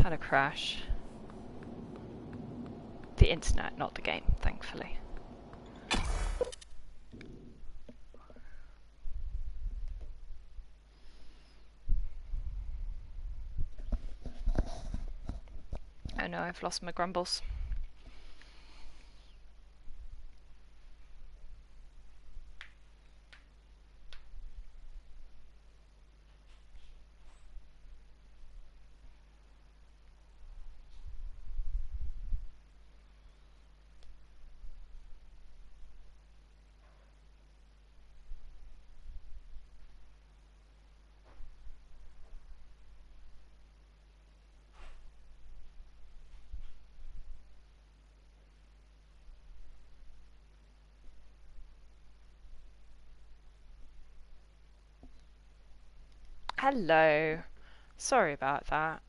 had a crash. The internet, not the game, thankfully. Oh no, I've lost my grumbles. Hello. Sorry about that.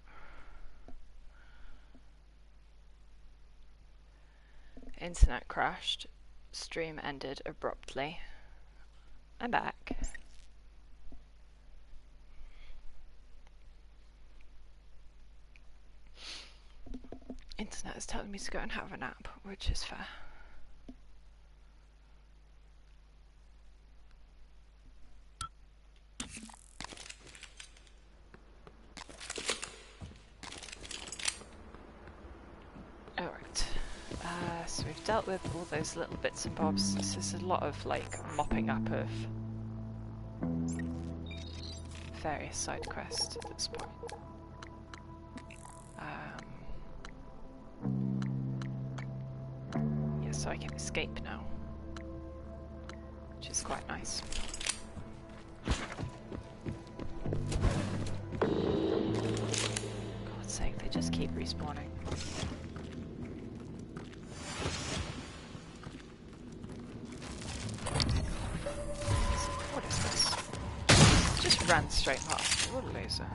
Internet crashed. Stream ended abruptly. I'm back. Internet is telling me to go and have a nap, which is fair. Alright. So we've dealt with all those little bits and bobs. This is a lot of, like, mopping up of various side quests at this point. Yeah, so I can escape now, which is quite nice. God's sake, they just keep respawning. What is this? Just ran straight past. What a loser.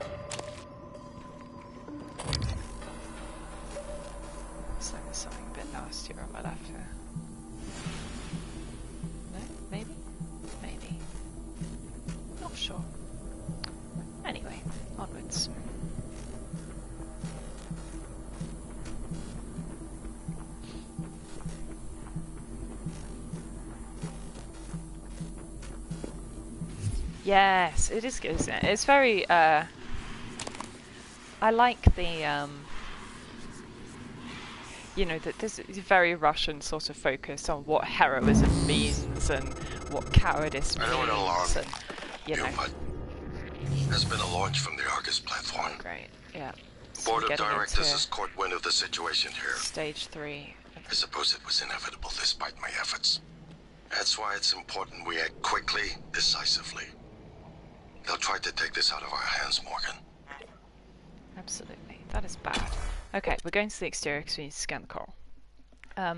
Looks like there's something a bit nastier on my left here. No? Maybe? Maybe. Not sure. Anyway, onwards. Yes, it is good, isn't it? It's very, I like the, you know, that there's a very Russian sort of focus on what heroism means and what cowardice means. And, you know. Has been a launch from the Argus platform. Great, yeah. So Board of Directors has caught wind of the situation here. Stage 3. I suppose it was inevitable despite my efforts. That's why it's important we act quickly, decisively. They'll try to take this out of our hands, Morgan. Absolutely. That is bad. Okay, we're going to the exterior because we need to scan the coral. Yeah.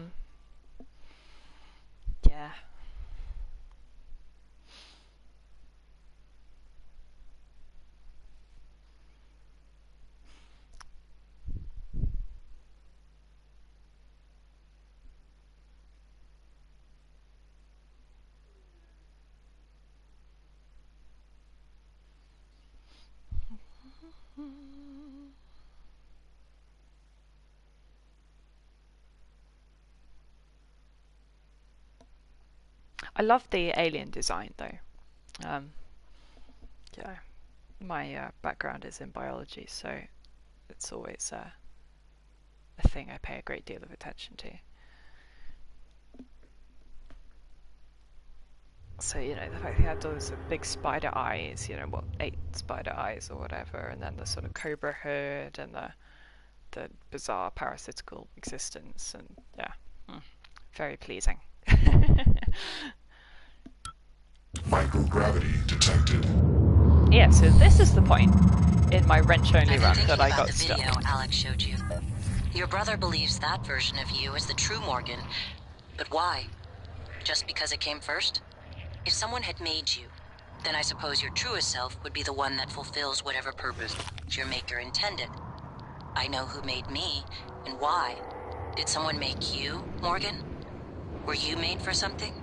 I love the alien design though. Yeah, my background is in biology, so it's always a thing I pay a great deal of attention to. So, you know, the fact he had those big spider eyes, you know, what, 8 spider eyes or whatever, and then the sort of cobra hood and the bizarre parasitical existence, and yeah, very pleasing. Microgravity detected. Yeah, so this is the point in my wrench-only run that I got stuck. The video Alex showed you. Your brother believes that version of you is the true Morgan, but why? Just because it came first? If someone had made you, then I suppose your truest self would be the one that fulfills whatever purpose your maker intended. I know who made me, and why. Did someone make you, Morgan? Were you made for something?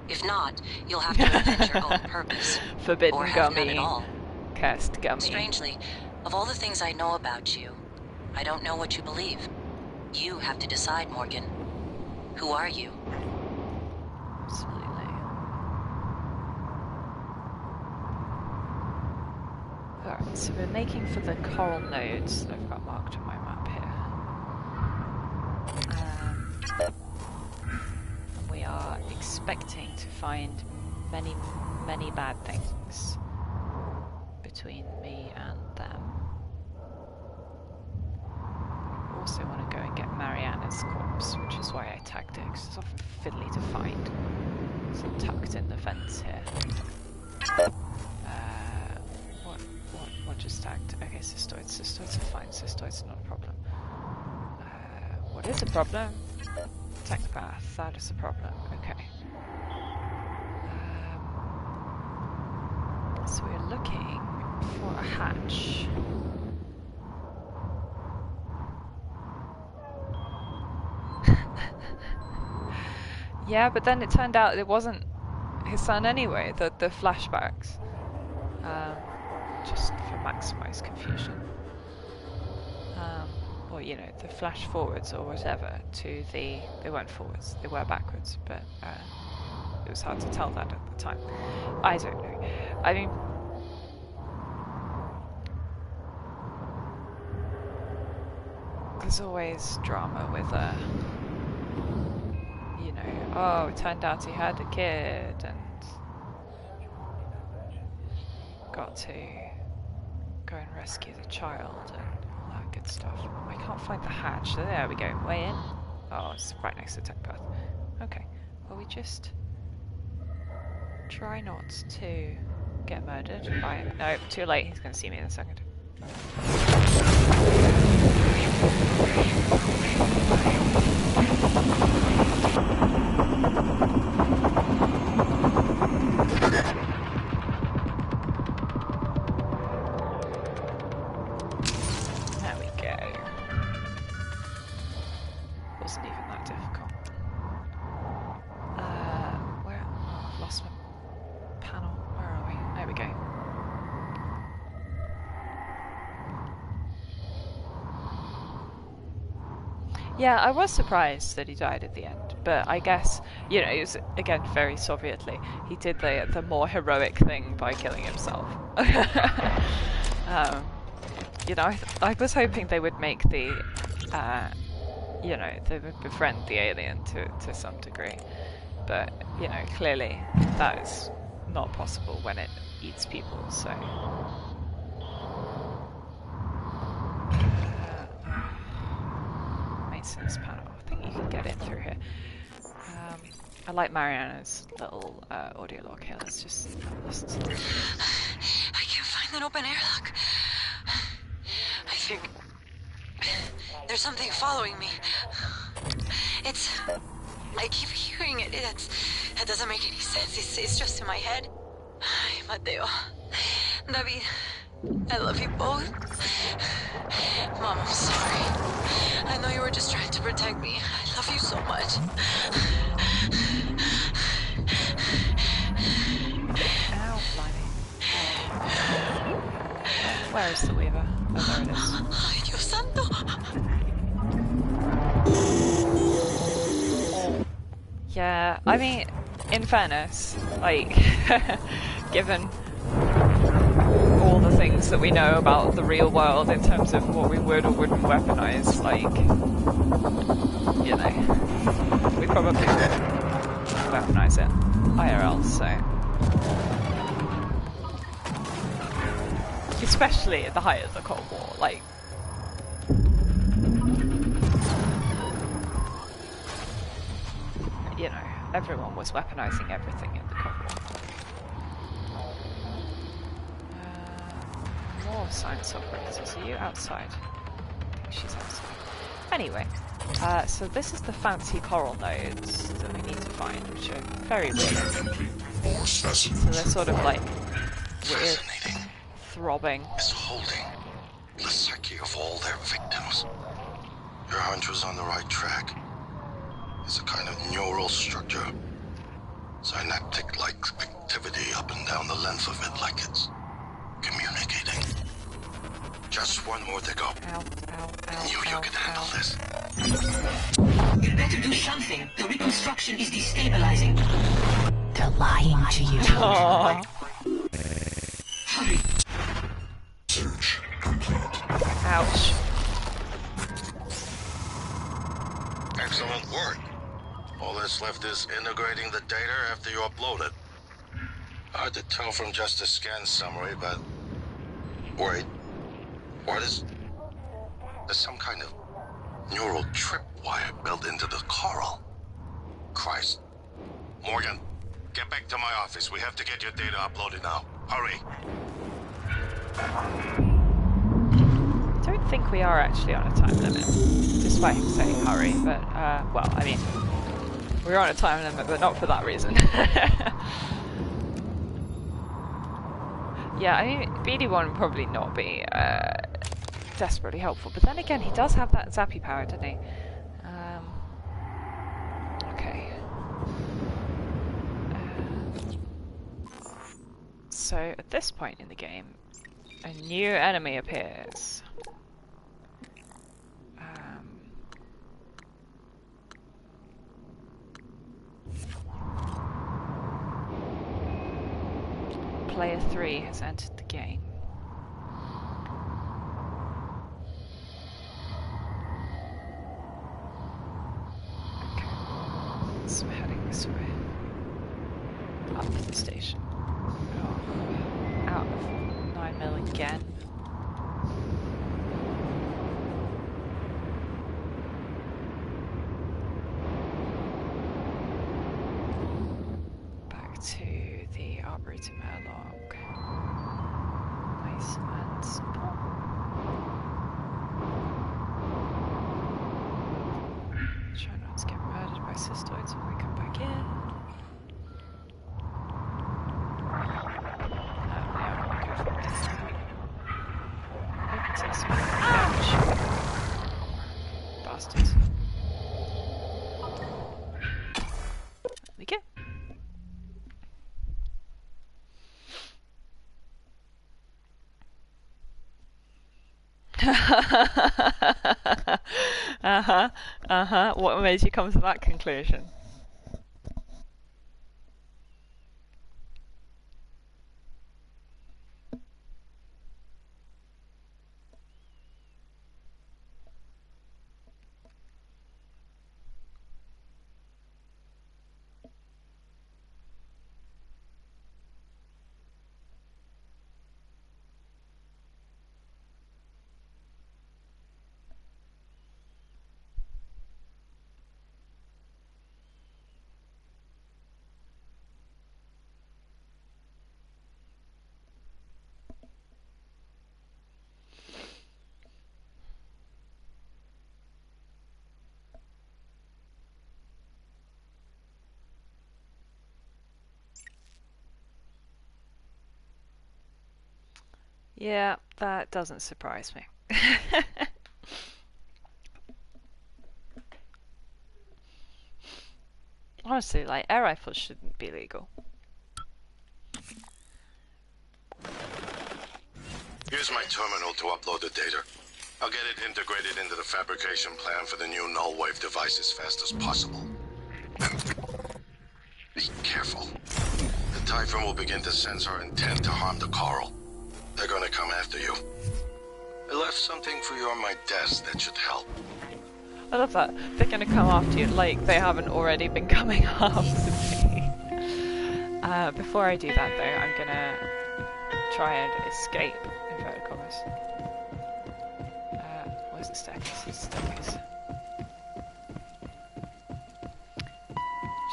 If not, you'll have to invent your own purpose. Forbidden or have gummy. none at all. Cursed gummy. Strangely, of all the things I know about you, I don't know what you believe. You have to decide, Morgan. Who are you? Absolutely. Alright, so we're making for the coral nodes that I've got marked on my map here. We are expecting to find many, many bad things between me and them. Also want to go and get Mariana's corpse, which is why I tagged it, because it's often fiddly to find. It's tucked in the fence here. What just tagged? Okay, cystoids. Cystoids are fine. Cystoids are not a problem. What is a problem? Technopath. That is a problem. Okay. So we're looking for a hatch. Yeah, but then it turned out it wasn't his son anyway, the flashbacks. Just for maximised confusion. Or, you know, the flash forwards or whatever to the... They weren't forwards, they were backwards, but it was hard to tell that at the time. I don't know. I mean... There's always drama with you know, oh, it turned out he had a kid and got to go and rescue the child and all that good stuff. I can't find the hatch. There we go. Way in. Oh, it's right next to the tech path. Okay. Well, we just try not to get murdered by... No, too late. He's going to see me in a second. There we go. Wasn't even that difficult. Where? Oh, I've lost my panel. Where are we? There we go. Yeah, I was surprised that he died at the end, but I guess, you know, it was, again, very Sovietly. He did the more heroic thing by killing himself. You know, I was hoping they would make the, you know, they would befriend the alien to some degree. But, you know, clearly that is not possible when it eats people, so... Maintenance panel. I think you can get in through here. I like Mariana's little audio log here. Let's just listen to this. I can't find an open airlock. I think there's something following me. I keep hearing it. That doesn't make any sense. It's just in my head. Mateo, David, I love you both. Mom, I'm sorry. I know you were just trying to protect me. I love you so much. Ow, blimey. Where is the Weaver? Oh, there it is. Ay, Dios santo. Yeah, I mean, in fairness, like, given all the things that we know about the real world in terms of what we would or wouldn't weaponize, like, you know, we probably would weaponize it IRL, so. Especially at the height of the Cold War, like. You know, everyone was weaponizing everything in the Cold War. More science operators. Are you outside? I think she's outside. Anyway, so this is the fancy coral nodes that we need to find, which are very weird. So they're sort of like weird, throbbing. Is holding the psyche of all their victims. Your hunch was on the right track. It's a kind of neural structure. Synaptic-like activity up and down the length of it, like it's communicating. Just one more to go. Ow, ow, ow. you Ow, can handle ow. this? You better do something. The reconstruction is destabilizing. They're lying to you. Aww. Hurry. Search complete. Ouch. Excellent work. All that's left is integrating the data after you upload it. Hard to tell from just a scan summary, but... Wait. What is... There's some kind of neural tripwire built into the coral. Christ. Morgan, get back to my office. We have to get your data uploaded now. Hurry. I don't think we are actually on a time limit, despite him saying hurry, but, well, I mean, we're on a time limit, but not for that reason. Yeah, I mean, BD1 would probably not be, desperately helpful, but then again, he does have that zappy power, doesn't he? Okay. So, at this point in the game, a new enemy appears. Player 3 has entered the game. Okay, so we're heading this way. Up to the station. Oh, out of 9mm again. Back to the Arboretum airlock. Nice and simple. Try not to get murdered by cystoids when we come back in. Ouch! Bastards. There we go. What made you come to that conclusion? Yeah, that doesn't surprise me. Honestly, like, air rifles shouldn't be legal. Here's my terminal to upload the data. I'll get it integrated into the fabrication plan for the new null wave device as fast as possible. Be careful. The Typhon will begin to sense our intent to harm the coral. They're gonna come after you. I left something for you on my desk that should help. I love that. They're gonna come after you like they haven't already been coming after me. Before I do that though, I'm gonna try and escape, inverted commas. Where's the staircase? Here's the staircase.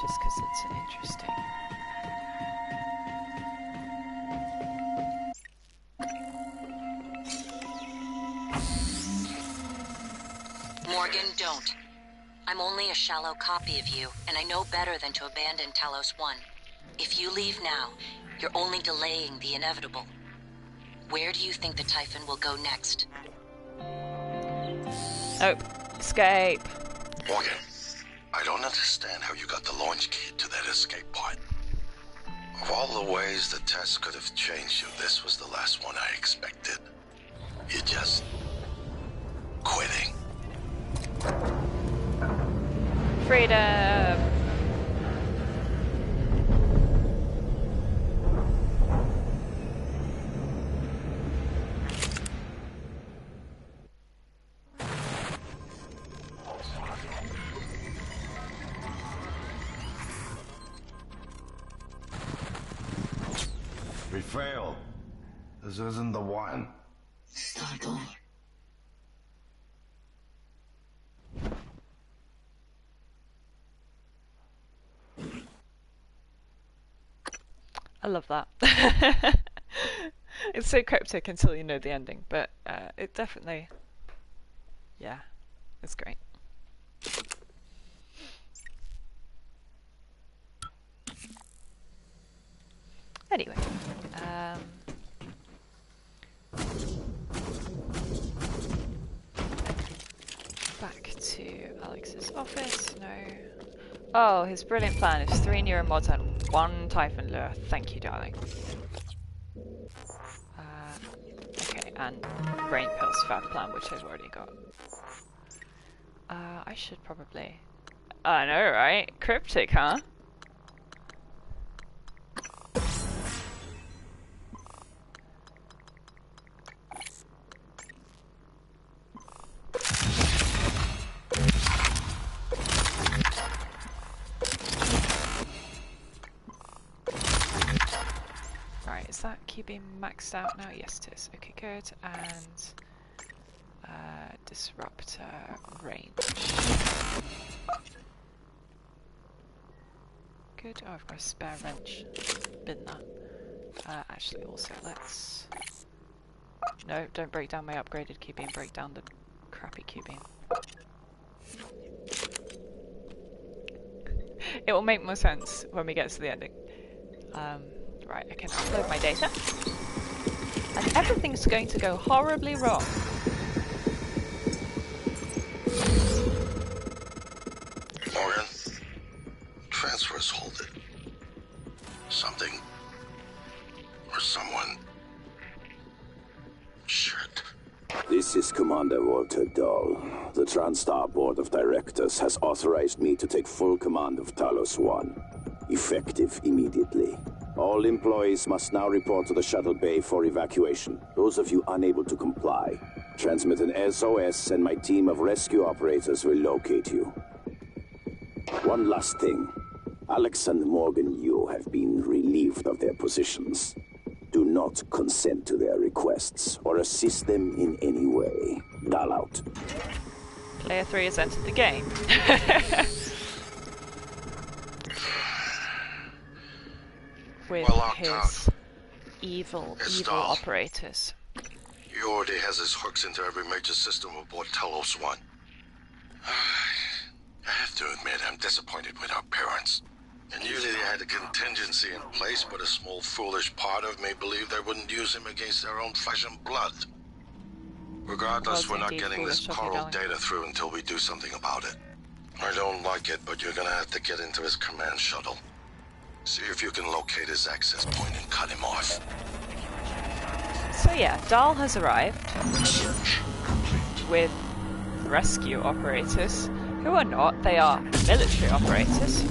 Just because it's an interesting... Morgan, don't. I'm only a shallow copy of you, and I know better than to abandon Talos 1. If you leave now, you're only delaying the inevitable. Where do you think the Typhon will go next? Oh, escape. Morgan, I don't understand how you got the launch key to that escape pod. Of all the ways the test could have changed you, this was the last one I expected. You just... quitting. freedom! We failed. This isn't the one. Start over. I love that. It's so cryptic until you know the ending, but it definitely, yeah, it's great. Anyway, back to Alex's office. No. Oh, his brilliant plan is 3 neuromods and 1 Typhon lure. Thank you, darling. Okay, and brain pills fab plan, which I've already got. I should probably... I know, right? Cryptic, huh? Right, is that Q-beam maxed out now? Yes, it is. Okay, good. And disruptor range. Good. Oh, I've got a spare wrench. Bin that. Actually, also let's... No, don't break down my upgraded Q-beam. Break down the crappy Q-beam. It will make more sense when we get to the ending. Right, I can upload my data. And everything's going to go horribly wrong. Morgan, transfers halted. Something or someone. Shit. This is Commander Walter Dahl. The TranStar Board of Directors has authorized me to take full command of Talos 1. Effective immediately. All employees must now report to the shuttle bay for evacuation. Those of you unable to comply, transmit an SOS and my team of rescue operators will locate you. One last thing. Alex and Morgan Yu have been relieved of their positions. Do not consent to their requests or assist them in any way. Dahl out. Player 3 has entered the game. With his evil operators. He already has his hooks into every major system aboard Talos 1. I have to admit, I'm disappointed with our parents. And usually they had a contingency in place, but a small foolish part of me believed they wouldn't use him against their own flesh and blood. Regardless, we're not getting this coral data through until we do something about it. I don't like it, but you're gonna have to get into his command shuttle. See if you can locate his access point and cut him off. So yeah, Dahl has arrived with rescue operators, who are not, they are military operators.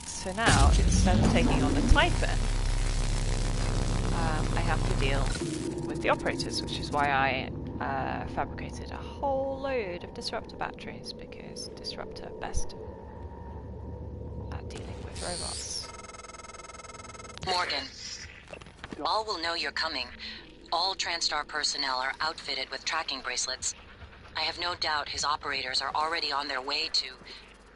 So now, instead of taking on the Typhon, I have to deal with the operators, which is why I fabricated a whole load of disruptor batteries, because disruptor best at dealing with robots. Morgan, all will know you're coming. All TranStar personnel are outfitted with tracking bracelets. I have no doubt his operators are already on their way to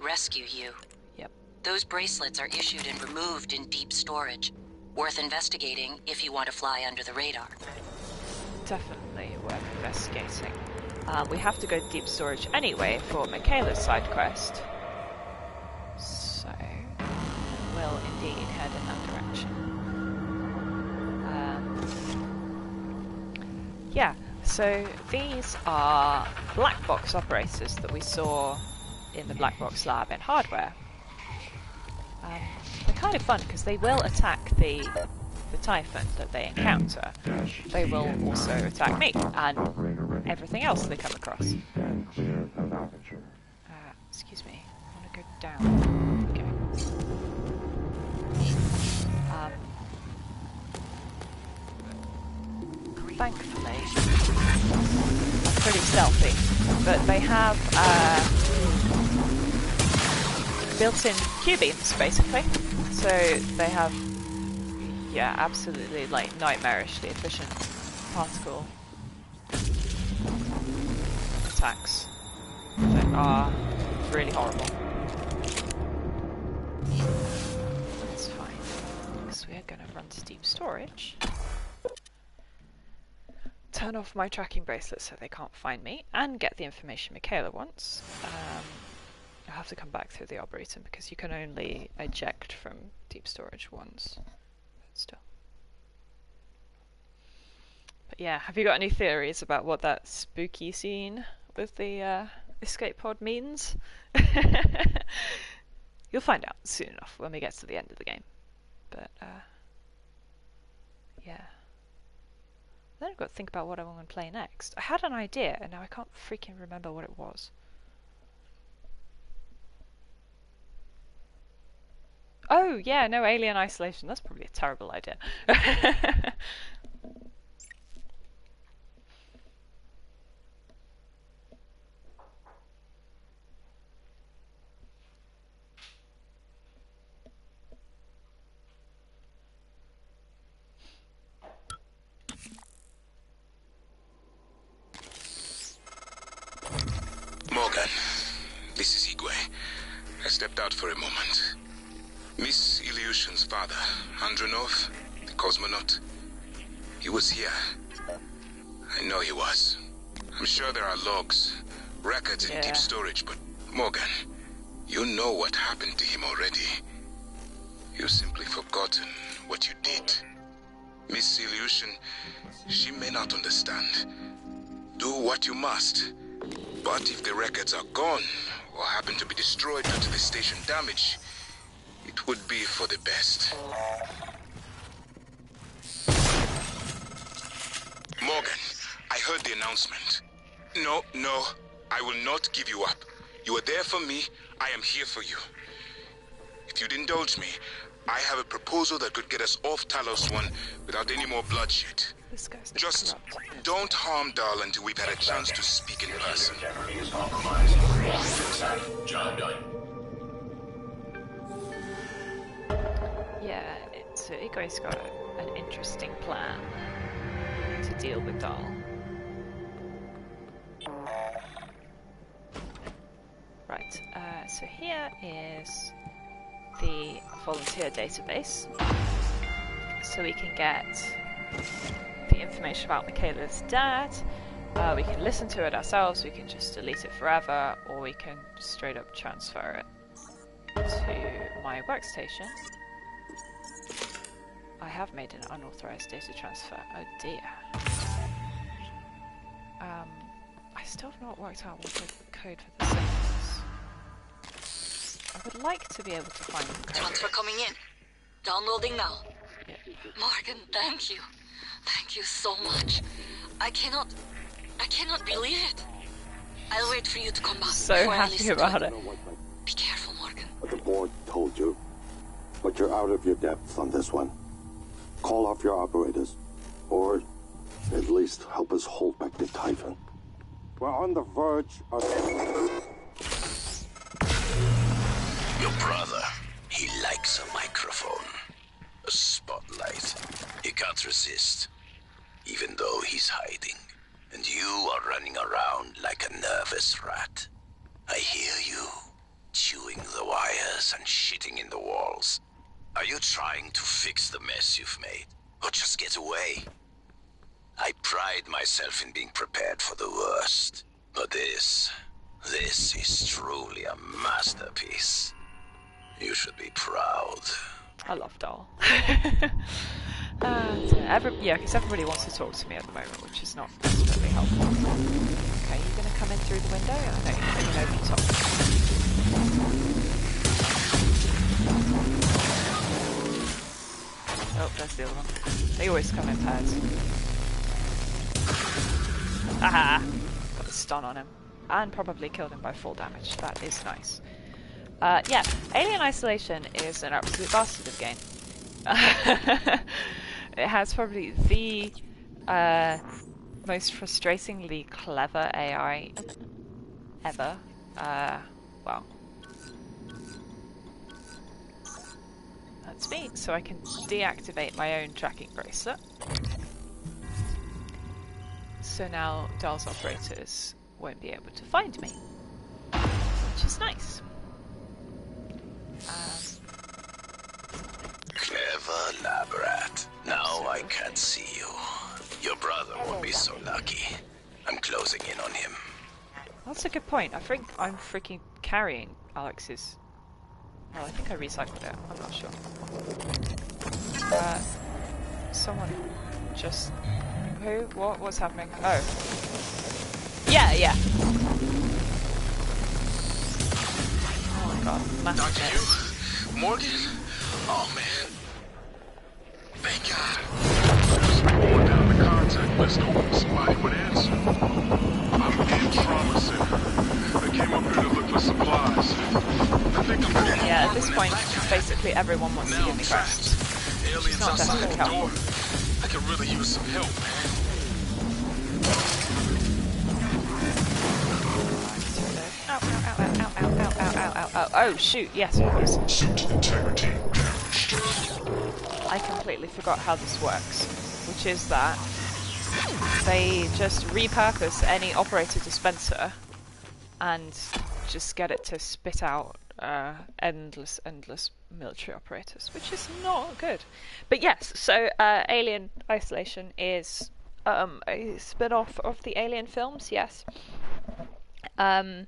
rescue you. Yep. Those bracelets are issued and removed in deep storage. Worth investigating if you want to fly under the radar. Definitely worth investigating. We have to go to deep storage anyway for Michaela's side quest. So, we'll indeed head in that direction. Yeah, so these are black box operators that we saw in the black box lab in hardware. They're kind of fun because they will attack the the Typhon that they encounter, they will also attack me and everything else they come across. Excuse me, I want to go down. Okay. Thankfully, I'm pretty stealthy, but they have built-in Q-beams, basically. So they have, yeah, absolutely like nightmarishly efficient particle attacks that are really horrible. That's fine, because we are going to run to deep storage. Turn off my tracking bracelet so they can't find me, and get the information Michaela wants. I'll have to come back through the Arboretum because you can only eject from deep storage once. But still. But yeah, have you got any theories about what that spooky scene with the escape pod means? You'll find out soon enough when we get to the end of the game. But yeah. Then I've got to think about what I want to play next. I had an idea and now I can't freaking remember what it was. Oh yeah, no, Alien Isolation. That's probably a terrible idea. Morgan, this is Igwe. I stepped out for a moment. Miss Ilyushin's father, Andronov, the cosmonaut, he was here. I know he was. I'm sure there are logs, records in deep storage, but Morgan, you know what happened to him already. You've simply forgotten what you did. Miss Ilyushin, she may not understand. Do what you must. But if the records are gone, or happen to be destroyed due to the station damage, it would be for the best. Morgan, I heard the announcement. No, I will not give you up. You are there for me, I am here for you. If you'd indulge me, I have a proposal that could get us off Talos 1 without any more bloodshed. Just don't harm Dahl until we've had a chance to speak in person. Yeah, so Igwe's got an interesting plan to deal with Dahl. Right, so here is the volunteer database. So we can get the information about Michaela's dad, we can listen to it ourselves, we can just delete it forever, or we can straight up transfer it to my workstation. I have made an unauthorized data transfer. Oh dear. I still have not worked out what the code for the system is. I would like to be able to find the code. Transfer coming in. Downloading now. Yeah. Morgan, thank you. Thank you so much. I cannot believe it. I'll wait for you to come back. So happy about it. Be careful, Morgan. What the board told you. But you're out of your depth on this one. Call off your operators. Or at least help us hold back the Typhon. We're on the verge of... Your brother, he likes a microphone. A spotlight. He can't resist. Even though he's hiding. And you are running around like a nervous rat. I hear you. Chewing the wires and shitting in the walls. Are you trying to fix the mess you've made? Or just get away? I pride myself in being prepared for the worst. But this is truly a masterpiece. You should be proud. I love Dahl. Yeah, because everybody wants to talk to me at the moment, which is not necessarily helpful. Okay, you going to come in through the window? I know you're hanging over the top. Oh, there's the other one. They always come in pairs. Aha! Got a stun on him. And probably killed him by full damage. That is nice. Yeah, Alien Isolation is an absolute bastard of game. It has probably the most frustratingly clever AI ever. Well, that's me. So I can deactivate my own tracking bracelet. So now Dahl's operators won't be able to find me, which is nice. Clever lab rat. Now I can't see you. Your brother won't be so lucky. I'm closing in on him. That's a good point. I think I'm freaking carrying Alex's... Well, I think I recycled it. I'm not sure. Someone just... Who? What? What's happening? Oh. Yeah, yeah. Oh my god. Massive Dr. miss. Hugh? Morgan? Oh, man. Thank God. Just be going down the contact list, hoping somebody would answer. I'm in trauma center. I came up here to look for supplies. I think I'm going Yeah, at this point, basically everyone wants to give me quests. Aliens not outside definitely the door. helpful. I could really use some help, man. Ow, ow, ow, ow, ow, ow, ow, ow, ow, ow. Oh, shoot, yes, of course. Suit integrity damaged. I completely forgot how this works, which is that they just repurpose any operator dispenser and just get it to spit out endless military operators, which is not good. But yes, so Alien Isolation is a spin-off of the Alien films, yes. So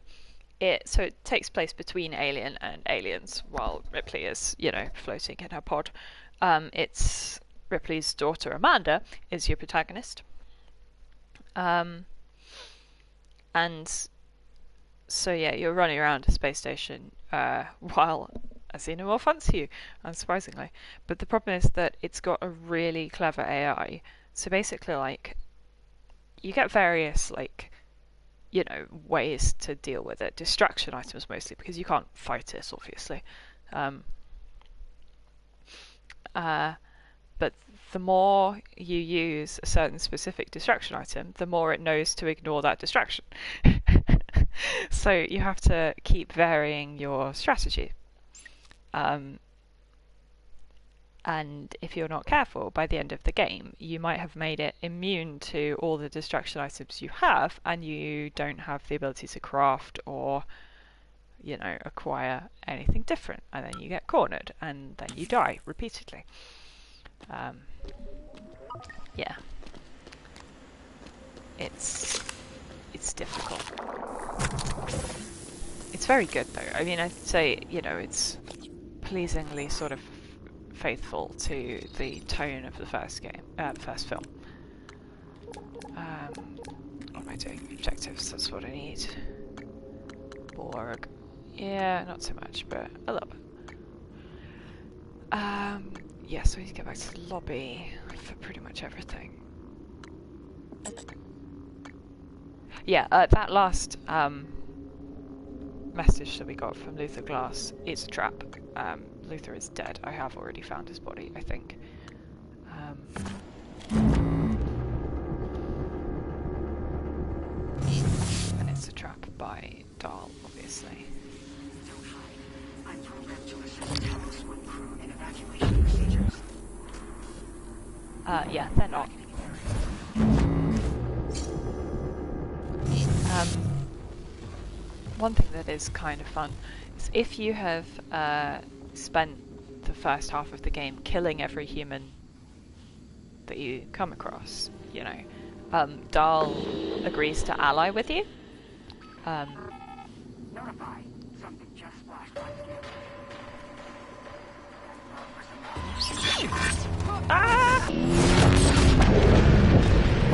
it takes place between Alien and Aliens while Ripley is, you know, floating in her pod. It's Ripley's daughter Amanda is your protagonist. And so yeah, you're running around a space station while a xenomorph hunts you, unsurprisingly. But the problem is that it's got a really clever AI. So basically, like, you get various, like, you know, ways to deal with it. Distraction items mostly, because you can't fight it, obviously. But the more you use a certain specific distraction item, the more it knows to ignore that distraction. So you have to keep varying your strategy. And if you're not careful, by the end of the game, you might have made it immune to all the distraction items you have, and you don't have the ability to craft or, you know, acquire anything different. And then you get cornered, and then you die repeatedly. Yeah. It's difficult. It's very good though. I mean, I'd say, you know, it's pleasingly sort of faithful to the tone of the first game, first film. What am I doing? Objectives, that's what I need. Borg. Yeah, not so much, but a little bit. Yeah, so we need to get back to the lobby for pretty much everything. Yeah, that last message that we got from Luther Glass is a trap. Luther is dead. I have already found his body, I think. And it's a trap by Dahl, obviously. Yeah, they're not. One thing that is kind of fun is if you have spent the first half of the game killing every human that you come across, you know, Dahl agrees to ally with you. Ah!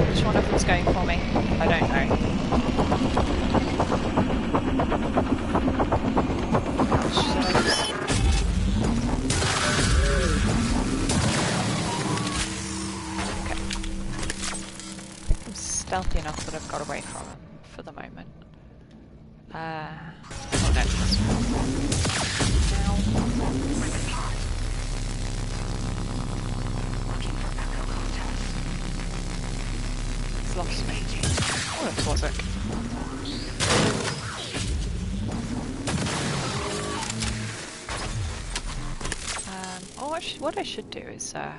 Which one of them's going for me? I don't know. stealthy enough that I've got away from him for the moment. Oh no. He's lost me. Oh, it was it. What I should do is I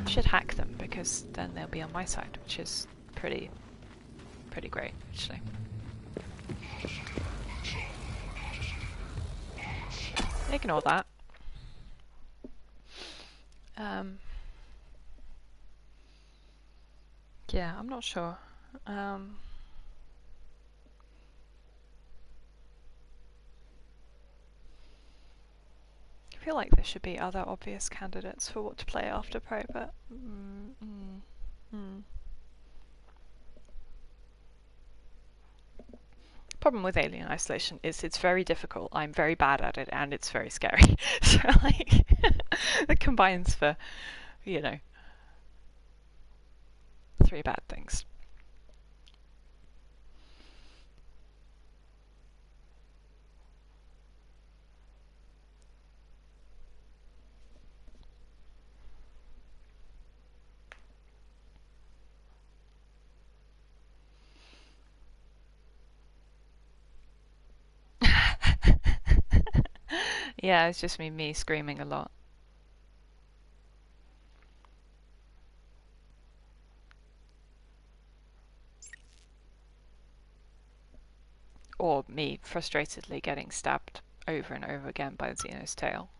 should hack them, because then they'll be on my side, which is pretty great, actually. Ignore that. Yeah, I'm not sure. I feel like there should be other obvious candidates for what to play after Pro, but problem with Alien Isolation is it's very difficult. I'm very bad at it, and it's very scary. So like, it combines for, you know, 3 bad things. Yeah, it's just me screaming a lot. Or me frustratedly getting stabbed over and over again by the Xeno's tail.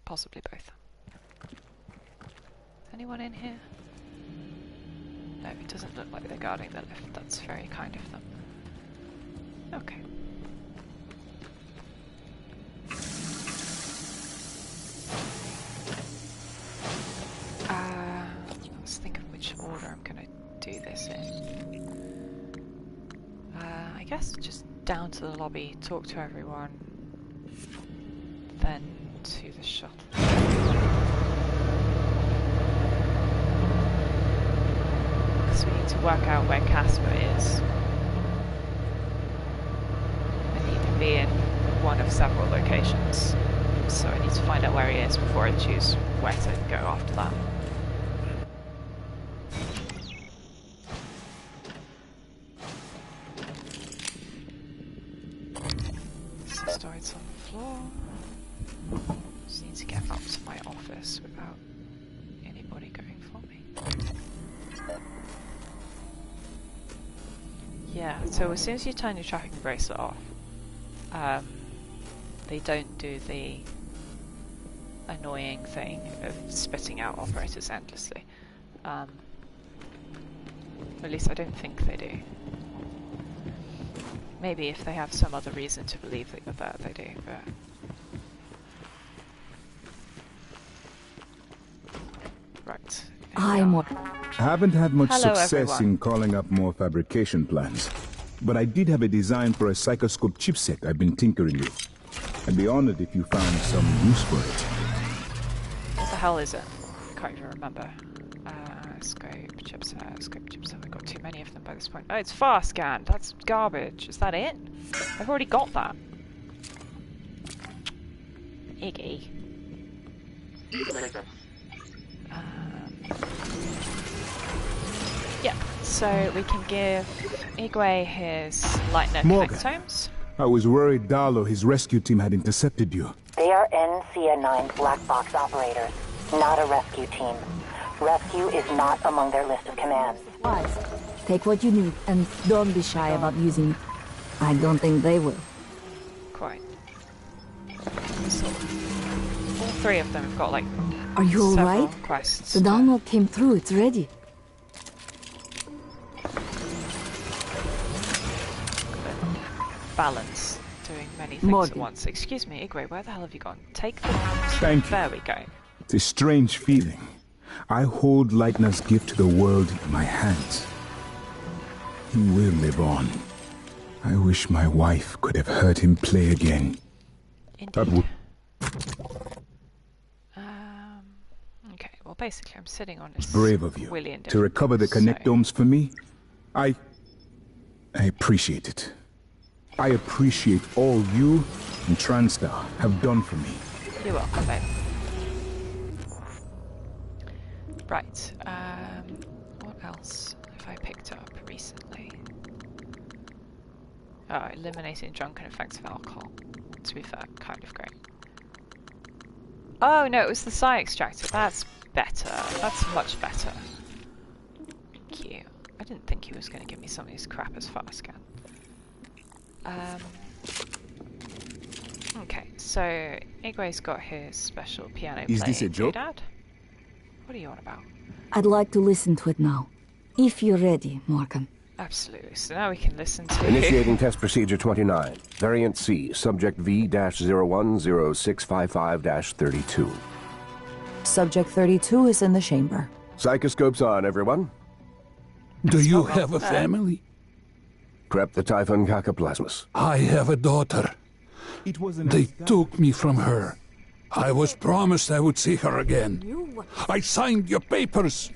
Possibly both. Anyone in here? No, it doesn't look like they're guarding the lift. That's very kind of them. Okay. Let's think of which order I'm gonna do this in. I guess just down to the lobby, talk to everyone, then to the shuttle. Because we need to work out where Casper is. And he can be in one of several locations. So I need to find out where he is before I choose where to go after that. Storage on the floor. Just need to get up to my office without anybody going for me. Yeah, so as soon as you turn your tracking bracelet off, they don't do the annoying thing of spitting out operators endlessly. At least I don't think they do. Maybe if they have some other reason to believe that you're there, they do, but... Right. I haven't had much success in calling up more fabrication plans, but I did have a design for a psychoscope chipset I've been tinkering with. I'd be honored if you found some use for it. What the hell is it? I can't even remember. Scope chipset. I've got too many of them by this point. Oh, it's fast scan. That's garbage. Is that it? I've already got that. Iggy. Yeah, so we can give Igwe his Lightner connectomes. I was worried Dalo, his rescue team, had intercepted you. They are NCN9 black box operators, not a rescue team. Rescue is not among their list of commands. Wise. Take what you need, and don't be shy about using it. I don't think they will. Quite. So, all 3 of them have got, like, are you alright? Quests. The download came through, it's ready. Balance doing many things at once. Excuse me, Igwe, where the hell have you gone? Take the lamps. Thank you. There we go. It's a strange feeling. I hold Leitner's gift to the world in my hands. He will live on. I wish my wife could have heard him play again. Indeed. Okay, well, basically, I'm sitting on this Brave of you William to recover the connectomes for me. I appreciate it. I appreciate all you and TranStar have done for me. You're welcome, babe. Right, what else have I picked up recently? Oh, eliminating drunken effects of alcohol. To be fair, kind of great. Oh no, it was the psi extractor. That's better. That's much better. Thank you. I didn't think he was going to give me some of these crap as fast scan. Okay, so Igue's got his special piano playing. Is this a joke? Dad? What are you on about? I'd like to listen to it now. If you're ready, Morgan. Absolutely. So now we can listen to... Initiating test procedure 29. Variant C, subject V-010655-32. Subject 32 is in the chamber. Psychoscope's on, everyone. Do you have a family? Prep the Typhon Cacoplasmus. I have a daughter. They took me from her. I was promised I would see her again. I signed your papers.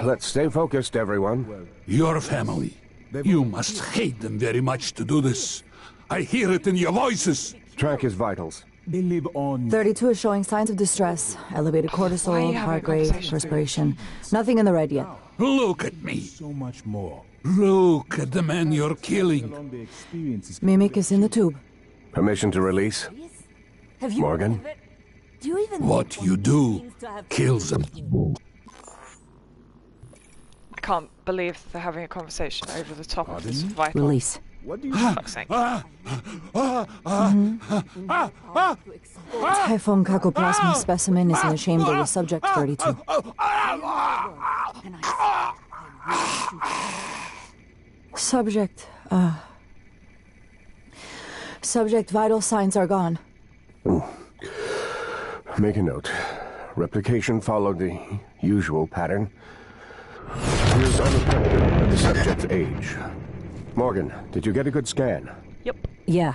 Let's stay focused, everyone. Your family. You must hate them very much to do this. I hear it in your voices. Track his vitals. They live on... 32 is showing signs of distress. Elevated cortisol, heart rate, respiration. Nothing in the red yet. Look at me. So much more. Look at the man you're killing. Mimic is in the tube. Permission to release? Morgan? What you do kills them. I can't believe they're having a conversation over the top of this vital... Release. What do you... Fuck's sake. Typhon Cacoplasma specimen is in the chamber with subject 32. Subject vital signs are gone. Make a note. Replication followed the usual pattern. Here's undependent of the subject's age. Morgan, did you get a good scan? Yep. Yeah.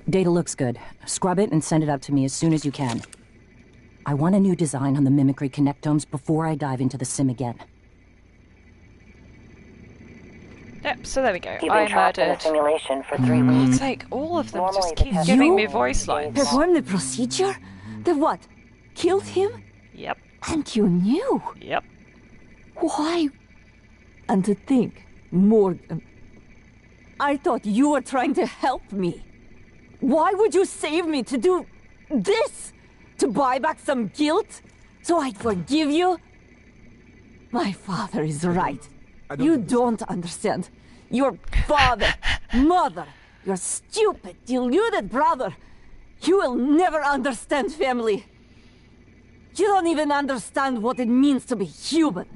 Data looks good. Scrub it and send it out to me as soon as you can. I want a new design on the mimicry connectomes before I dive into the sim again. Yep, so there we go. You've I been trapped in a murdered... simulation for 3 weeks. It's like all of them Normally just the keep test giving will me only voice be lines. Perform the procedure? The what? Killed him? Yep. And you knew? Yep. Why? And to think, Morgan, I thought you were trying to help me. Why would you save me to do this? To buy back some guilt? So I'd forgive you? My father is right. You don't understand. Your father, mother, your stupid, deluded brother. You will never understand family. You don't even understand what it means to be human.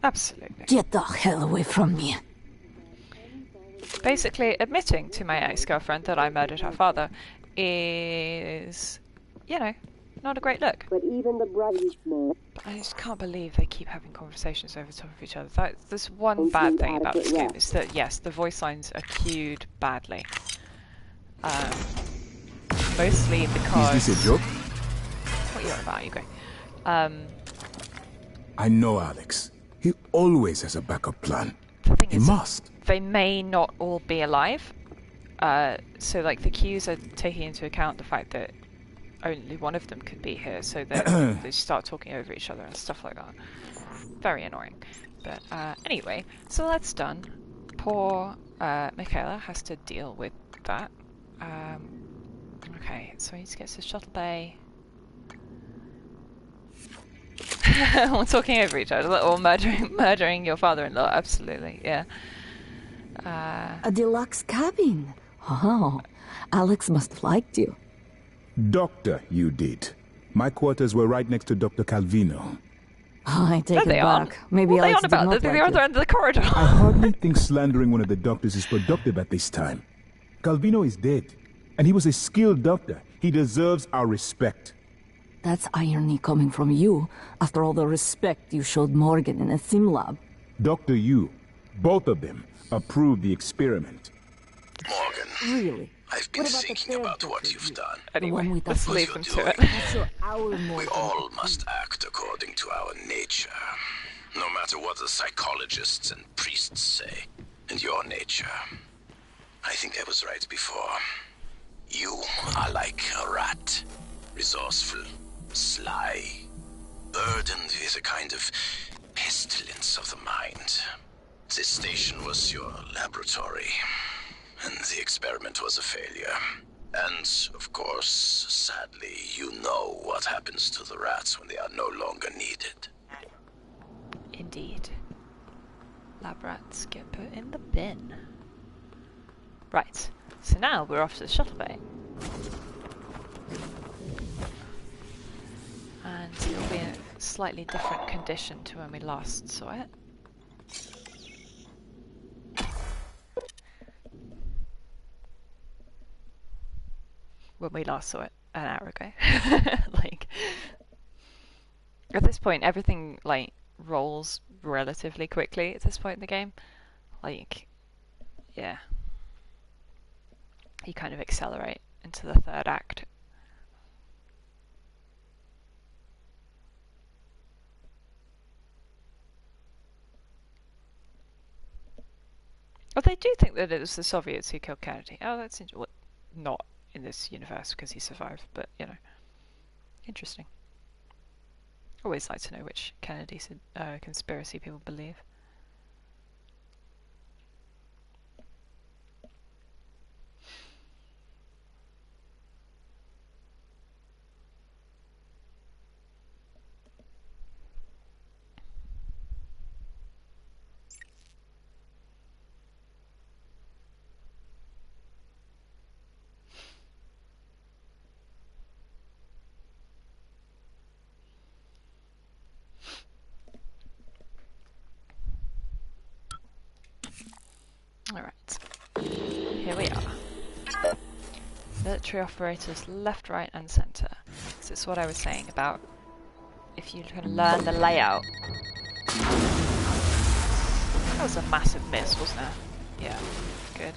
Absolutely. Get the hell away from me. Basically, admitting to my ex-girlfriend that I murdered her father is, you know, not a great look. But even the brightest man... I just can't believe they keep having conversations over top of each other. There's one bad thing about this game, is that, yes, the voice lines are cued badly. Mostly because... Is this a joke? What are you on about, you go? I know Alex. He always has a backup plan. The thing He is, must. They may not all be alive. So, like, the cues are taking into account the fact that only one of them could be here, so that they start talking over each other and stuff like that. Very annoying. But anyway, so that's done. Poor Michaela has to deal with that. Okay, so he gets to shuttle bay. We're talking over each other, or murdering your father-in-law. Absolutely, yeah. A deluxe cabin. Oh, Alex must have liked you. Doctor, you did. My quarters were right next to Dr. Calvino. Oh, I take No, it they back. aren't. Maybe What are they Alex on did about? not They're like the other you. end of the corridor. I hardly think slandering one of the doctors is productive at this time. Calvino is dead, and he was a skilled doctor. He deserves our respect. That's irony coming from you, after all the respect you showed Morgan in a sim lab. Dr. Yu, both of them, approved the experiment. Morgan, Really? I've been thinking about what you've done. Anyway, with let's us. leave them to it. So our We Morgan. all must act accordingly. according to our nature. No matter what the psychologists and priests say. And your nature. I think I was right before. You are like a rat. Resourceful, sly, burdened with a kind of pestilence of the mind. This station was your laboratory, and the experiment was a failure. And, of course, sadly, you know what happens to the rats when they are no longer needed. Indeed. Lab rats get put in the bin. Right, so now we're off to the shuttle bay. And it'll be in a slightly different condition to when we last saw it. When we last saw it an hour ago. Like, at this point, everything, like, rolls relatively quickly at this point in the game. Like, yeah. You kind of accelerate into the third act. Oh, they do think that it was the Soviets who killed Kennedy. Oh, that's well, not in this universe because he survived, but, you know, interesting. Always like to know which Kennedy conspiracy people believe. Alright, here we are. Military operators left, right and centre. So it's what I was saying about if you can learn the layout. That was a massive miss, wasn't it? Yeah, good.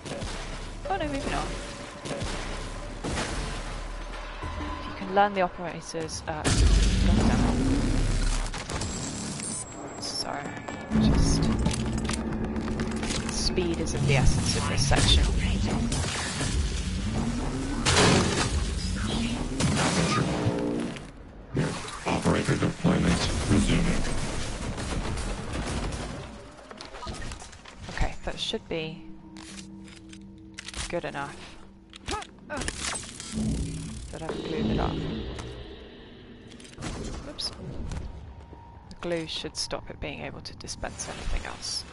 Oh no, moving on. If you can learn the operators... Sorry, just... Speed is of the essence of this section. Operator deployment resuming. Okay, that should be good enough. But I've glued it up. Whoops. The glue should stop it being able to dispense anything else.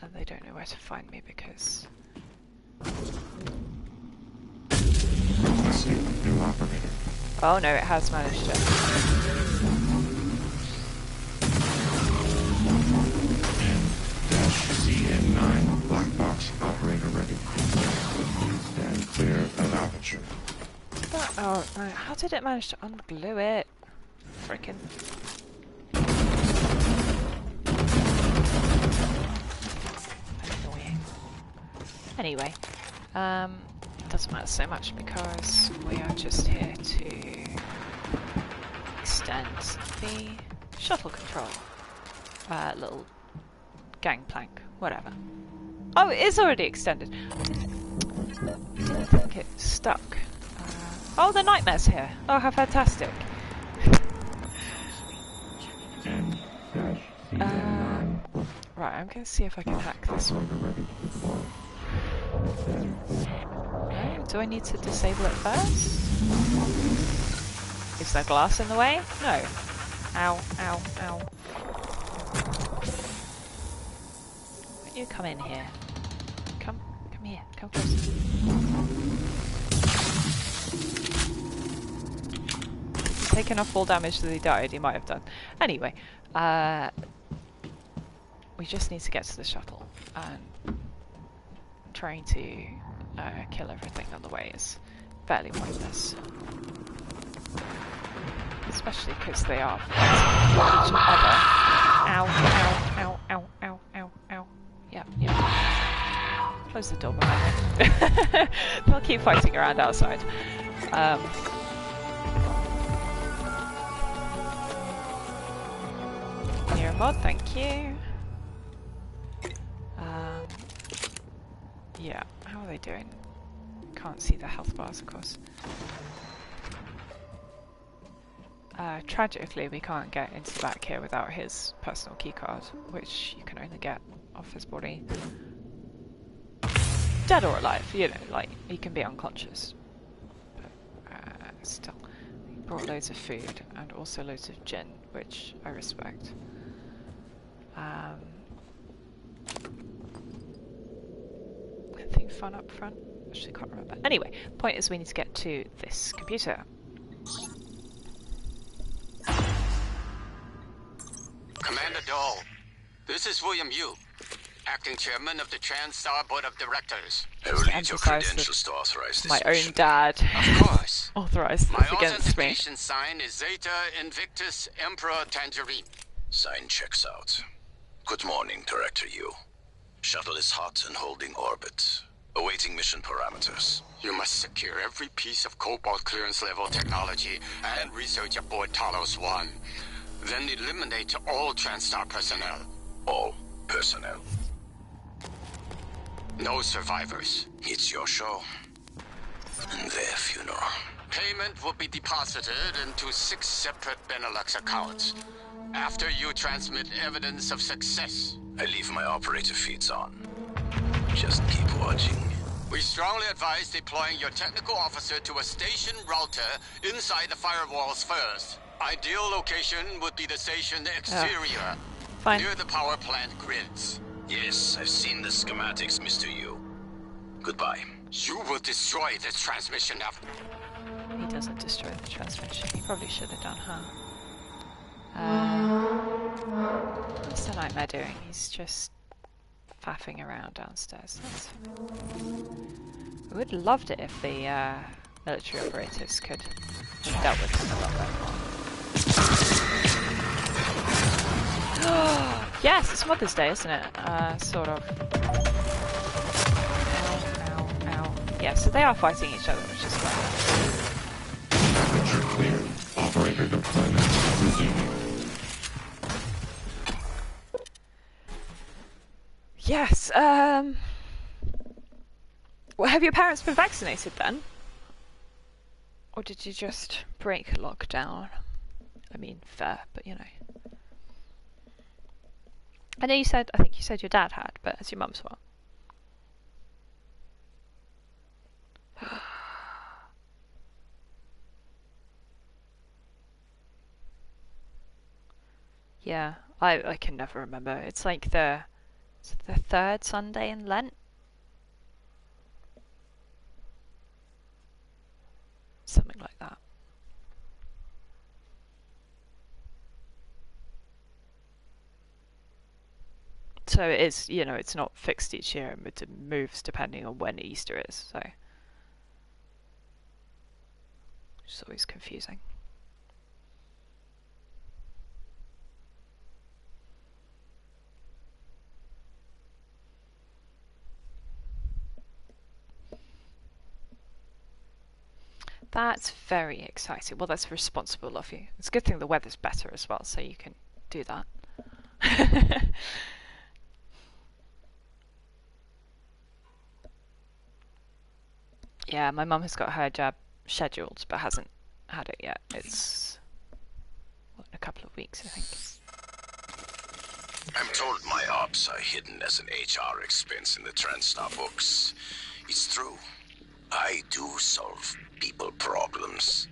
And they don't know where to find me because... New operator. Oh no, it has managed to. CN9 black box operator ready. Stand clear of aperture. But, oh no, how did it manage to unglue it? Frickin'. Annoying. Anyway, doesn't matter so much because we are just here to extend the shuttle control. Little gangplank, whatever. Oh, it is already extended. Didn't think it stuck. Oh, the nightmare's here. Oh, how fantastic. Right, I'm going to see if I can hack this one. No? Do I need to disable it first? Is there glass in the way? No. Ow, ow, ow. Why don't you come in here? Come here, come close. If he'd taken off full damage that he died, he might have done. Anyway, we just need to get to the shuttle, and trying to kill everything on the way is fairly pointless. Especially because they are fighting each other. Ow, ow, ow, ow, ow, ow, ow. Yep, yep. Close the door behind me. They'll keep fighting around outside. mod, thank you. Yeah, how are they doing? Can't see the health bars, of course. Tragically, we can't get into the back here without his personal keycard, which you can only get off his body. Dead or alive, you know, like, he can be unconscious. But, still. He brought loads of food, and also loads of gin, which I respect. Anything fun up front? Actually, can't remember. Anyway, point is we need to get to this computer. Commander Dahl, this is William Yu, acting chairman of the TranStar Board of Directors. I will need your credentials to authorize this my mission. Own dad. Of course. Authorized My this against me. authentication sign is Zeta Invictus Emperor Tangerine. Sign checks out. Good morning, Director Yu. Shuttle is hot and holding orbit. Awaiting mission parameters. You must secure every piece of Cobalt clearance level technology and research aboard talos-1. Then eliminate all TranStar personnel. All personnel. No survivors. It's your show. And their funeral. Payment will be deposited into 6 separate Benelux accounts. After you transmit evidence of success. I leave my operator feeds on. Just keep watching. We strongly advise deploying your technical officer to a station router inside the firewalls first. Ideal location would be the station exterior, near the power plant grids. Yes, I've seen the schematics, Mr. Yu. Goodbye. You will destroy this transmission now. He doesn't destroy the transmission. He probably should have done, huh? What's the nightmare doing? He's just faffing around downstairs. I would have loved it if the military operatives could have dealt with him a lot better. Yes, it's Mother's Day, isn't it? Sort of. Ow, ow, ow. Yeah, so they are fighting each other, which is Clear. Operator deployment resuming. Yes, well, have your parents been vaccinated then? Or did you just break lockdown? I mean, fair, but you know. I know you said, I think you said your dad had, but has your mum as well? Yeah, I can never remember. It's like the third Sunday in Lent? Something like that. So it is, you know, it's not fixed each year, it moves depending on when Easter is, so. It's always confusing. That's very exciting. Well, that's responsible of you. It's a good thing the weather's better as well, so you can do that. Yeah, my mum has got her jab scheduled, but hasn't had it yet. It's in a couple of weeks, I think. I'm told my ops are hidden as an HR expense in the TranStar books. It's true. I do solve people problems.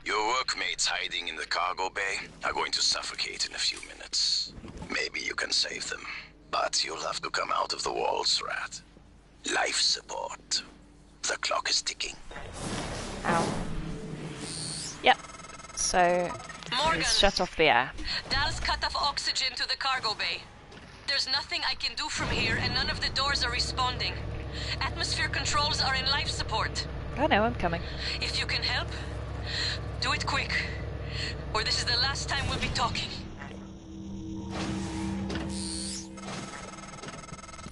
Your workmates hiding in the cargo bay are going to suffocate in a few minutes. Maybe you can save them, but you'll have to come out of the walls, Rat. Life support. The clock is ticking. Ow. Yep. So, let's shut off the air. Dal's cut off oxygen to the cargo bay. There's nothing I can do from here, and none of the doors are responding. Atmosphere controls are in life support. I know, I'm coming. If you can help, do it quick, or this is the last time we'll be talking.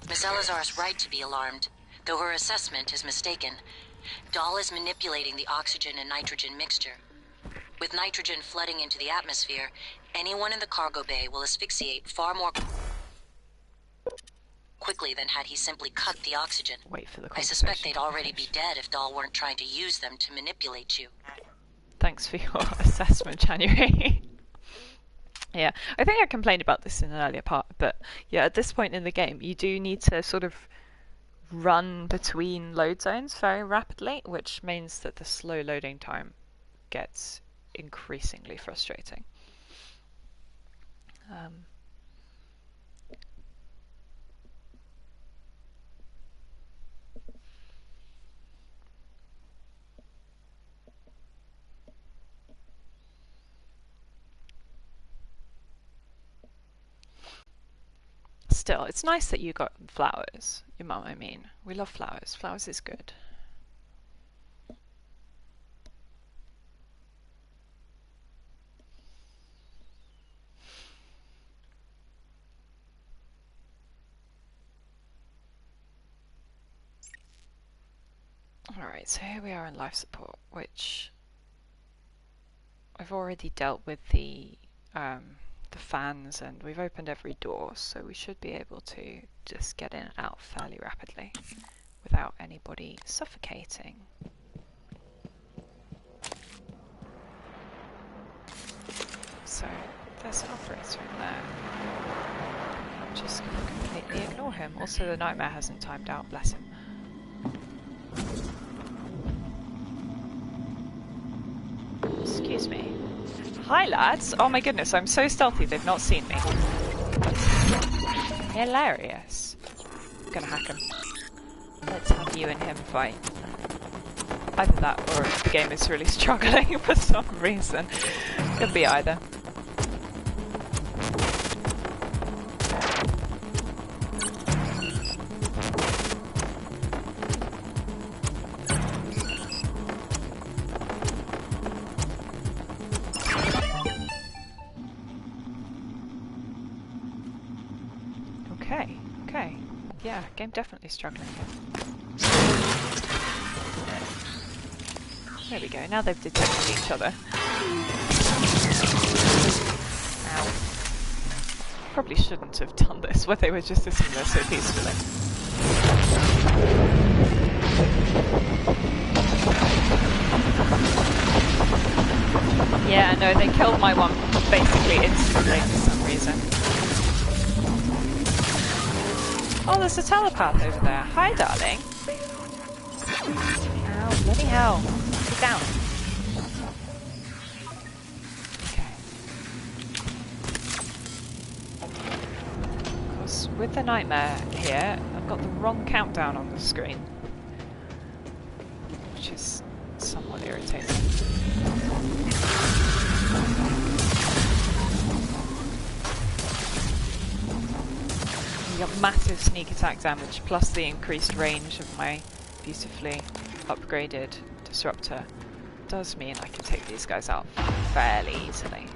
Miss Elazar is right to be alarmed, though her assessment is mistaken. Dahl is manipulating the oxygen and nitrogen mixture. With nitrogen flooding into the atmosphere, anyone in the cargo bay will asphyxiate far more quickly than had he simply cut the oxygen. Wait for the I suspect they'd already be dead if Dahl weren't trying to use them to manipulate you. Thanks for your assessment, January. Yeah, I think I complained about this in an earlier part, but yeah, at this point in the game, you do need to sort of run between load zones very rapidly, which means that the slow loading time gets increasingly frustrating. Still, it's nice that you got flowers. Your mum, I mean. We love flowers. Flowers is good. Alright, so here we are in life support, which I've already dealt with the fans, and we've opened every door, so we should be able to just get in and out fairly rapidly without anybody suffocating. So there's an operator in there. I'm just going to completely ignore him. Also, the nightmare hasn't timed out, bless him. Excuse me. Hi lads! Oh my goodness, I'm so stealthy they've not seen me. Hilarious. I'm gonna hack him. Let's have you and him fight. Either that or the game is really struggling for some reason. Could be either. Okay. Yeah, game definitely struggling here. There we go, now they've detected each other. Ow. Probably shouldn't have done this when they were just sitting there so peacefully. Yeah, no, they killed my one basically instantly for some reason. Oh, there's a telepath over there. Hi, darling. Ow, bloody hell. Get down. Okay. Of course, with the nightmare here, I've got the wrong countdown on the screen, which is somewhat irritating. Got massive sneak attack damage, plus the increased range of my beautifully upgraded disruptor does mean I can take these guys out fairly easily.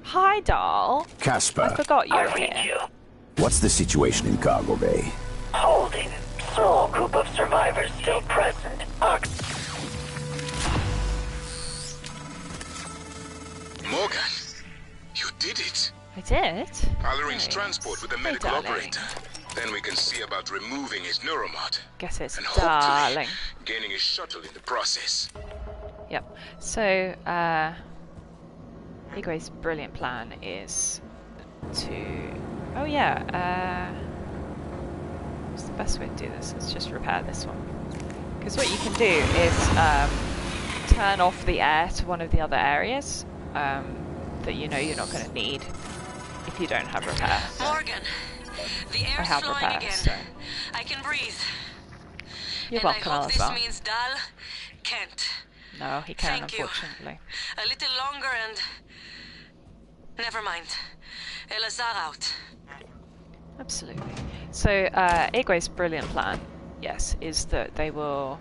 Hi, Dahl. Casper. I forgot you were here. What's the situation in cargo bay? Holding. Small group of survivors still present. Morgan, you did it. I did? I'll arrange transport with the medical operator. Then we can see about removing his neuromod. Guess it's and darling. Hopefully gaining his shuttle in the process. Yep. So, Igwe's brilliant plan is to... Oh yeah, what's the best way to do this? Let's just repair this one. Because what you can do is turn off the air to one of the other areas that you know you're not going to need if you don't have repair. Morgan, the air's flowing repair, again. so. I can breathe. You're welcome, I hope well. this means Dahl can't. No, he can't, Thank unfortunately. You. A little longer and... Never mind. Elazar out. Absolutely. So, Igwe's brilliant plan, yes, is that they will,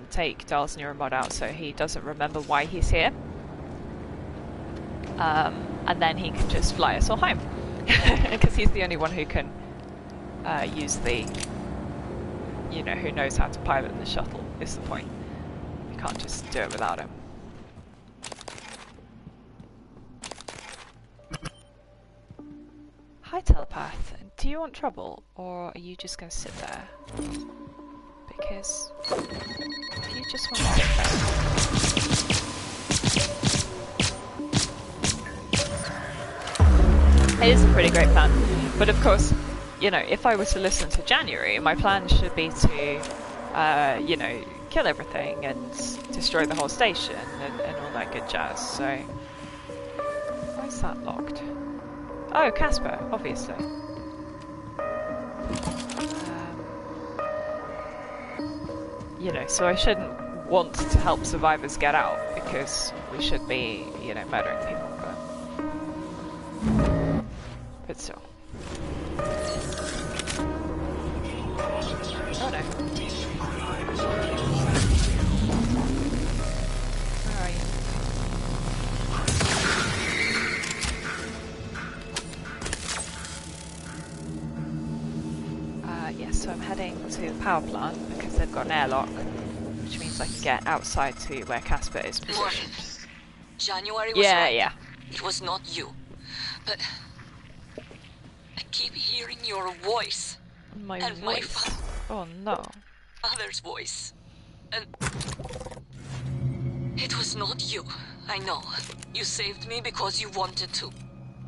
take Dahl's neuromod out so he doesn't remember why he's here. And then he can just fly us all home. Because he's the only one who can use the, who knows how to pilot the shuttle, is the point. can't just do it without him. Hi, telepath. Do you want trouble, or are you just going to sit there? Because if you just want to sit there, it is a pretty great plan. But of course, you know, if I were to listen to January, my plan should be to, you know, kill everything and destroy the whole station and all that good jazz. So, why is that locked? Oh, Casper, obviously. You know, so I shouldn't want to help survivors get out because we should be, you know, murdering people, but still. Oh no. Where are you? Yes, so I'm heading to the power plant because they've got an airlock, which means I can get outside to where Casper is positioned. January was right. Yeah. It was not you. But I keep hearing your voice. My and voice? Oh no. Father's voice. And it was not you. I know. You saved me because you wanted to.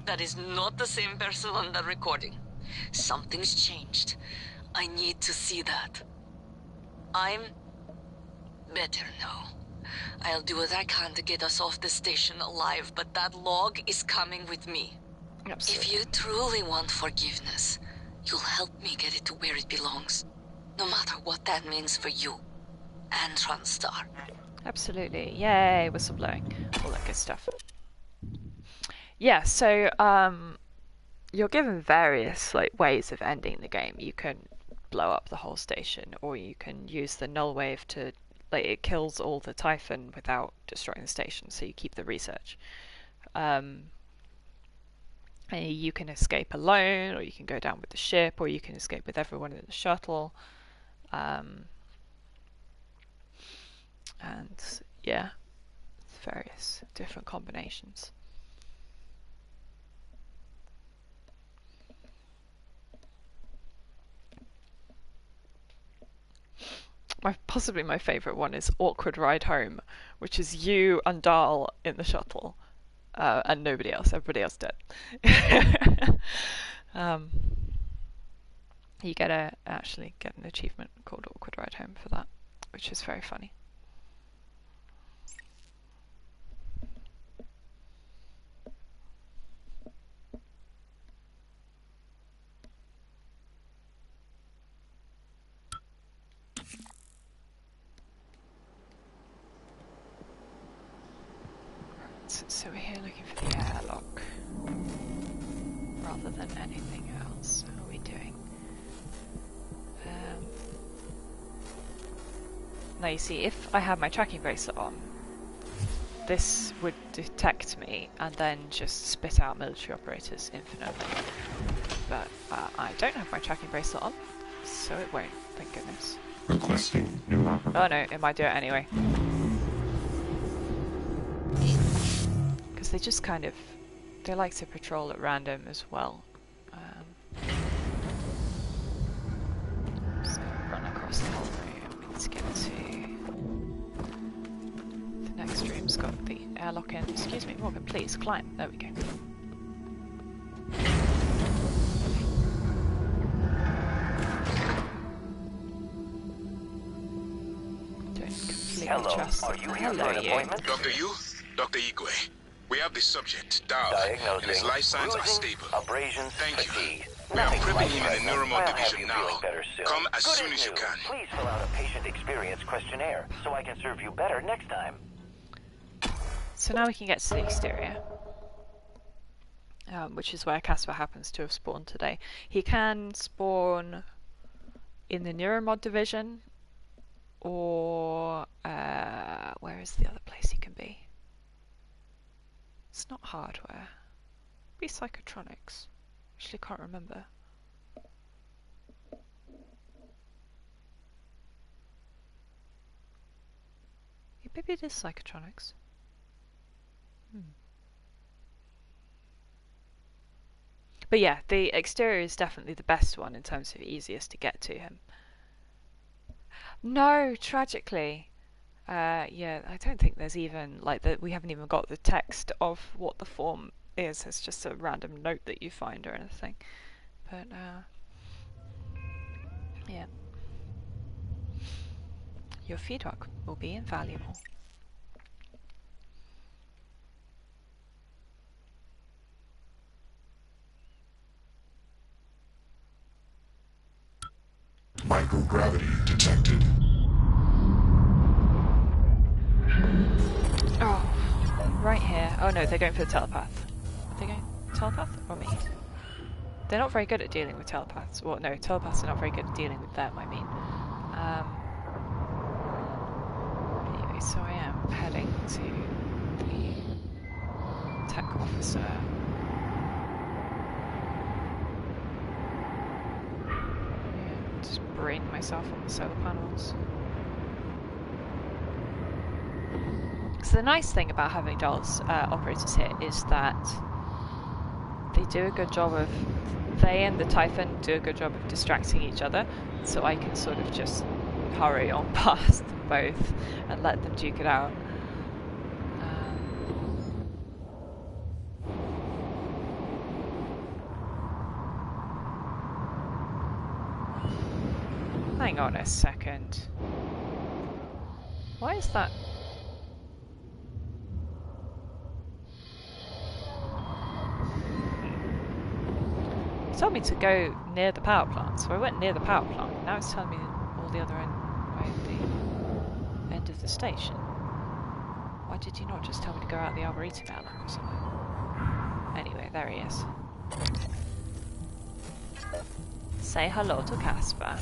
That is not the same person on the recording. Something's changed. I need to see that. I'm better now. I'll do what I can to get us off the station alive, but that log is coming with me. Absolutely. If you truly want forgiveness, you'll help me get it to where it belongs. No matter what that means for you and TranStar. Absolutely. Yay, whistleblowing. All that good stuff. Yeah, so you're given various ways of ending the game. You can blow up the whole station, or you can use the null wave to it kills all the Typhon without destroying the station, so you keep the research. And you can escape alone, or you can go down with the ship, or you can escape with everyone in the shuttle. And yeah, various different combinations. Possibly my favourite one is Awkward Ride Home, which is you and Dahl in the shuttle, and nobody else. Everybody else dead. You actually get an achievement called Awkward Ride Home for that, which is very funny. So we're here looking for the airlock rather than anything else. How are we doing? Now you see, if I had my tracking bracelet on, this would detect me and then just spit out military operators infinitely. But I don't have my tracking bracelet on, so it won't, thank goodness. Requesting new operator. Oh no, it might do it anyway. Because they just kind of, they like to patrol at random as well. Just gonna run across the whole room. Let's get to the next room's got the airlock in. Excuse me, Morgan, please climb. There we go. Hello, are you here for an appointment? Dr. Yu? Dr. Igwe. We have the subject, Dal, and his life signs are stable. Abrasions, Thank fatigue. you. We are prepping him in the neuromod division now. Come as Good soon as you can. Please fill out a patient experience questionnaire so I can serve you better next time. So now we can get to the exterior, which is where Casper happens to have spawned today. He can spawn in the neuromod division, or where is the other place he can be? It's not hardware. Be psychotronics. Actually, can't remember. Maybe it is psychotronics. But yeah, the exterior is definitely the best one in terms of easiest to get to him. No, tragically. Yeah, I don't think there's even, like, we haven't even got the text of what the form is. It's just a random note that you find or anything. But, yeah. Your feedback will be invaluable. Microgravity detected. Oh, right here. Oh no, they're going for the telepath. Are they going telepath or me? They're not very good at dealing with telepaths. Well, no, telepaths are not very good at dealing with them, I mean. Anyway, so I am heading to the tech officer. And brain myself on the solar panels. So the nice thing about having dolls operators here is that they do a good job of, they and the Typhon do a good job of distracting each other, so I can sort of just hurry on past them both and let them duke it out. Hang on a second. Why is that? It told me to go near the power plant, so I went near the power plant. Now it's telling me all the other way at the end of the station. Why did you not just tell me to go out the Arboretum airlock or something? Anyway, there he is. Say hello to Casper.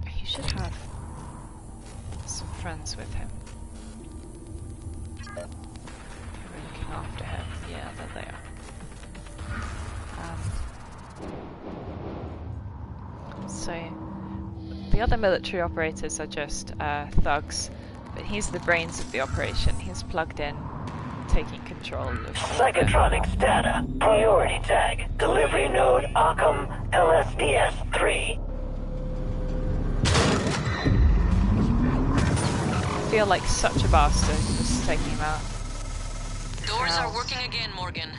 He should have some friends with him. Looking after him. Yeah, there they are. So the other military operators are just thugs, but he's the brains of the operation. He's plugged in, taking control of Psychotronics data. Priority tag. Delivery node Occam LSDS-3. I feel like such a bastard just taking him out. Doors are working again, Morgan.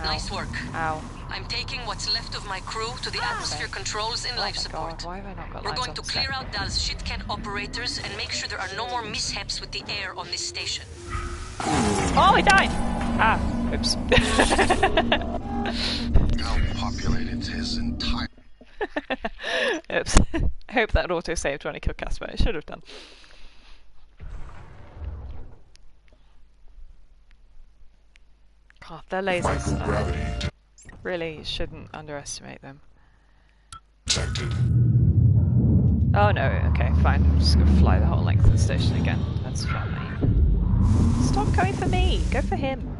Ow. Nice work. Ow. I'm taking what's left of my crew to the atmosphere controls and life support. God, why have I not got We're lines going on to the clear set? out those shitcat operators and make sure there are no more mishaps with the air on this station. Oh, he died! Ah, oops. Outpopulated his entire... Oops. I hope that auto-saved when I killed Casper. It should have done. God, their lasers. Really shouldn't underestimate them. Oh no, okay, fine. I'm just gonna fly the whole length of the station again. That's fine. Stop going for me! Go for him!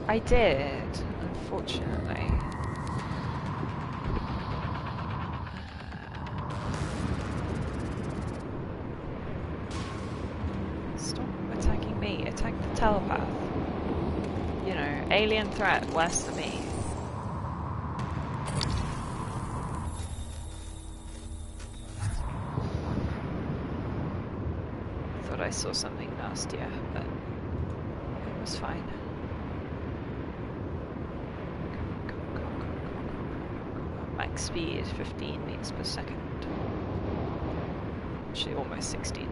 I did, unfortunately. Stop attacking me. Attack the telepath. You know, alien threat, worse than me. Thought I saw something nastier, but it was fine. Max speed 15 meters per second. Actually, almost 16.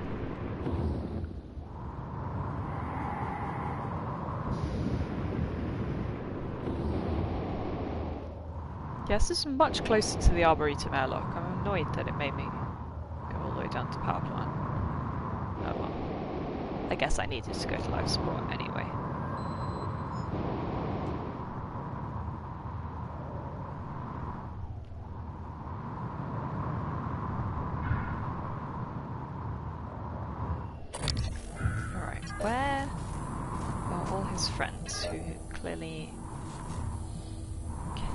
Yes, this is much closer to the Arboretum airlock. I'm annoyed that it made me go all the way down to power plant. Oh well. I guess I needed to go to life support anyway. Alright, where are all his friends who clearly came?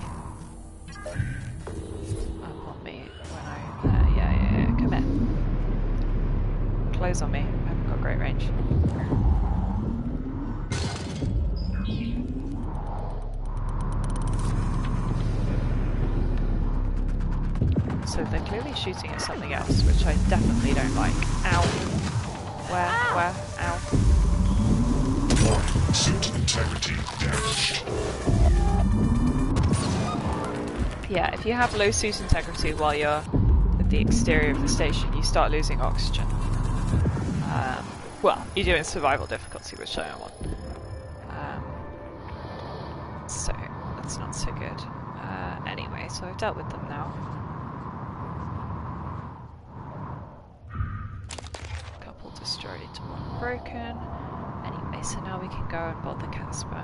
close on me. I haven't got great range. So they're clearly shooting at something else, which I definitely don't like. Ow. Where? Ow. Suit integrity damaged. Yeah, if you have low suit integrity while you're at the exterior of the station, you start losing oxygen. Well, you do in survival difficulty, which I am on. So, that's not so good. Anyway, so I've dealt with them now. Couple destroyed, one broken. Anyway, so now we can go and bolt the Casper.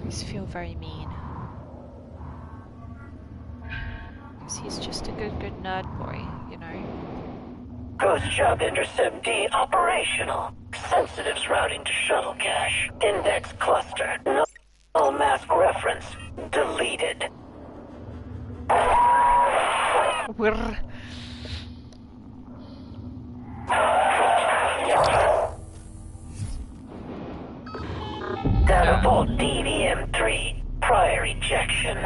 These feel very mean. Because he's just a good nerd boy, you know. Ghost Shop Intercept D operational. Sensitives routing to shuttle cache. Index cluster. Null mask reference. Deleted. Data vault DVM3. Prior ejection.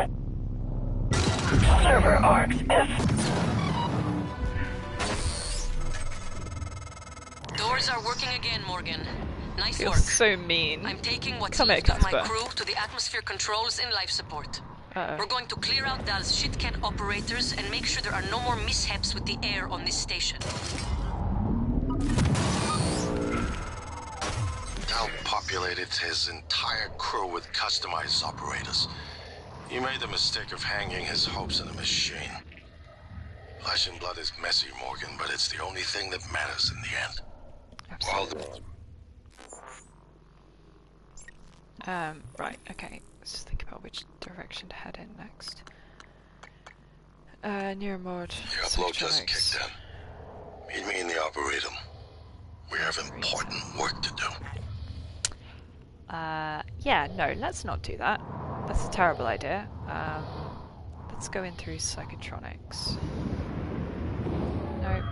Server arcs F. Doors are working again, Morgan. Nice Feels work. So mean. I'm taking what's Come left here, of my Casper. crew to the atmosphere controls and life support. Uh-oh. We're going to clear out Dal's shitcat operators and make sure there are no more mishaps with the air on this station. Dal populated his entire crew with customized operators. He made the mistake of hanging his hopes in a machine. Flesh and blood is messy, Morgan, but it's the only thing that matters in the end. Right, okay. Let's just think about which direction to head in next. Neuromod. The upload just kicked in. Meet me in the Arboretum. We have important work to do. Yeah, no, let's not do that. That's a terrible idea. Let's go in through psychotronics. Nope.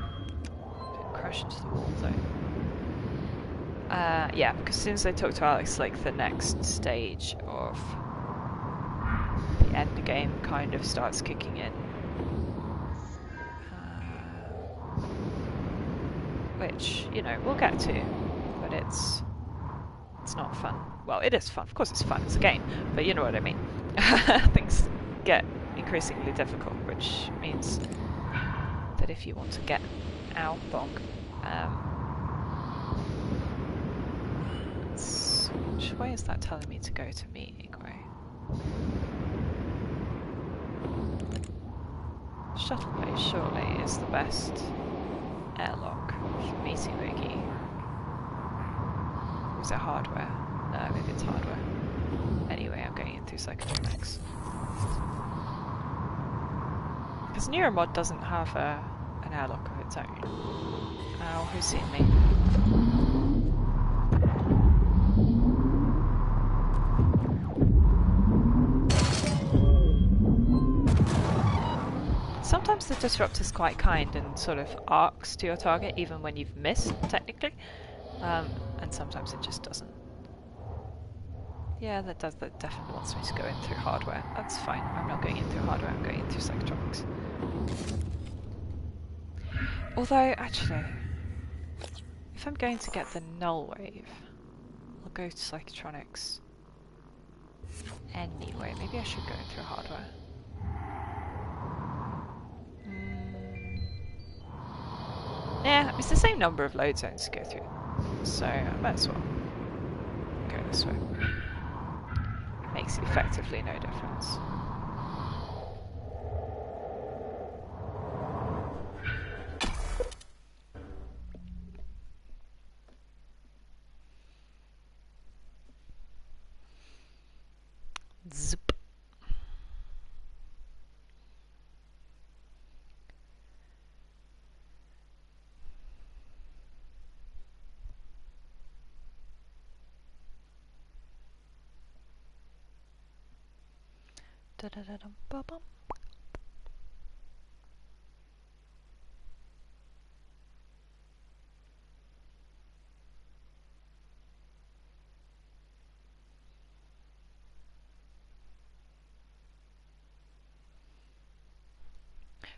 Didn't crash into the wall though. Yeah, because as soon as I talk to Alex, like the next stage of the end game kind of starts kicking in. Which, you know, we'll get to, but it's not fun. Well, it is fun. Of course it's fun. It's a game. But you know what I mean. Things get increasingly difficult, which means that if you want to get out, bonk. Which way is that telling me to go to meet Igwe? Shuttle base surely is the best airlock for meeting Iggy. Or is it hardware? No, maybe it's hardware. Anyway, I'm going in through psychotronics. Because Neuromod doesn't have an airlock of its own. Oh, who's seen me? Sometimes the disruptor's quite kind and sort of arcs to your target even when you've missed, technically. And sometimes it just doesn't. Yeah, that definitely wants me to go in through hardware. That's fine. I'm not going in through hardware, I'm going in through psychotronics. Although, actually, if I'm going to get the null wave, I'll go to psychotronics anyway. Maybe I should go in through hardware. Yeah, it's the same number of load zones to go through, so I might as well go this way. Makes effectively no difference. Zip. Da-da-da-dum-ba-bum.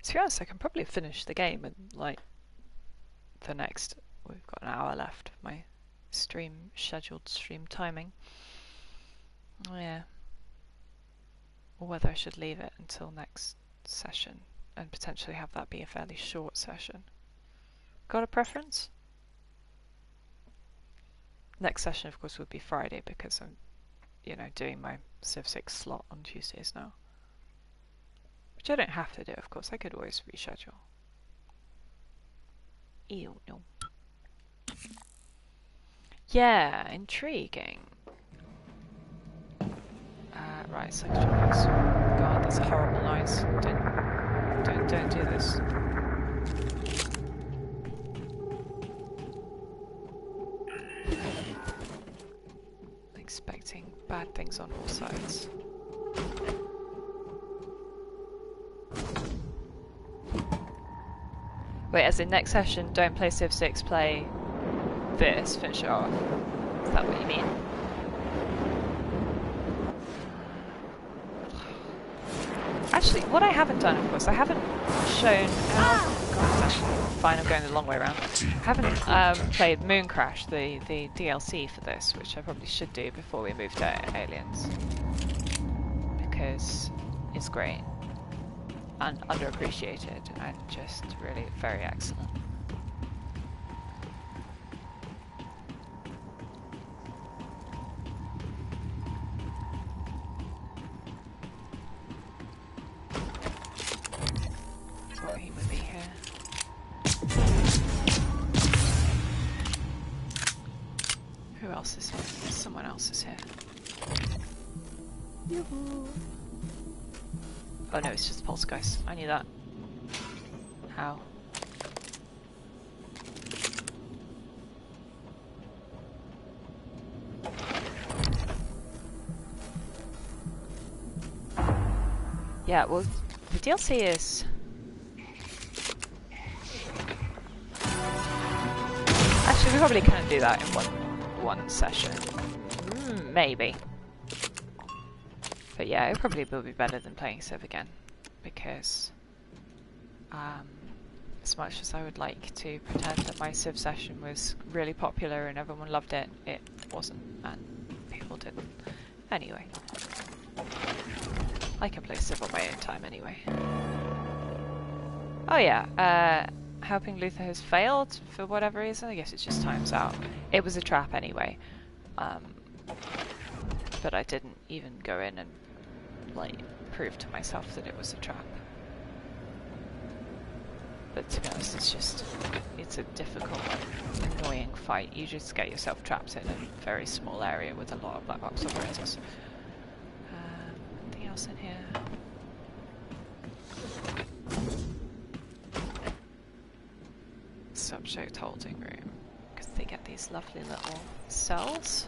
To be honest, I can probably finish the game in like the next. We've got an hour left of my scheduled stream timing. Oh, yeah. Or whether I should leave it until next session and potentially have that be a fairly short session. Got a preference? Next session, of course, would be Friday because I'm, you know, doing my Civ 6 slot on Tuesdays now. Which I don't have to do, of course. I could always reschedule. Ew, no. Yeah, intriguing. Right, so God, that's a horrible noise. Don't do this. Expecting bad things on all sides. Wait, as in next session, don't play Civ 6, play this, finish it off. Is that what you mean? Actually, what I haven't done, of course, I haven't shown... Oh, God, actually, fine, I'm going the long way around. I haven't played Moon Crash, the DLC for this, which I probably should do before we move to Aliens. Because it's great. And underappreciated, and just really very excellent. Thought he would be here. Who else is here? Someone else is here. Yoo-hoo. Oh no, it's just the Poltergeist. I knew that. How? Yeah, well, the DLC is... Actually, we probably couldn't do that in one session. Maybe. But yeah, it probably will be better than playing Civ again, because as much as I would like to pretend that my Civ session was really popular and everyone loved it, it wasn't, and people didn't. Anyway, I can play Civ on my own time anyway. Oh yeah, helping Luther has failed for whatever reason. I guess it just times out. It was a trap anyway, but I didn't even go in and like prove to myself that it was a trap. But to be honest, it's a difficult, annoying fight. You just get yourself trapped in a very small area with a lot of black box operators. Anything else in here? Subject holding room, because they get these lovely little cells.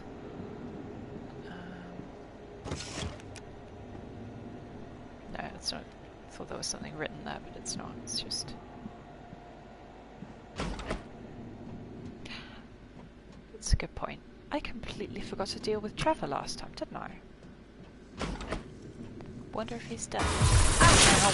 No, it's not. I thought there was something written there, but it's not. It's just... That's a good point. I completely forgot to deal with Trevor last time, didn't I? Wonder if he's dead. Ow!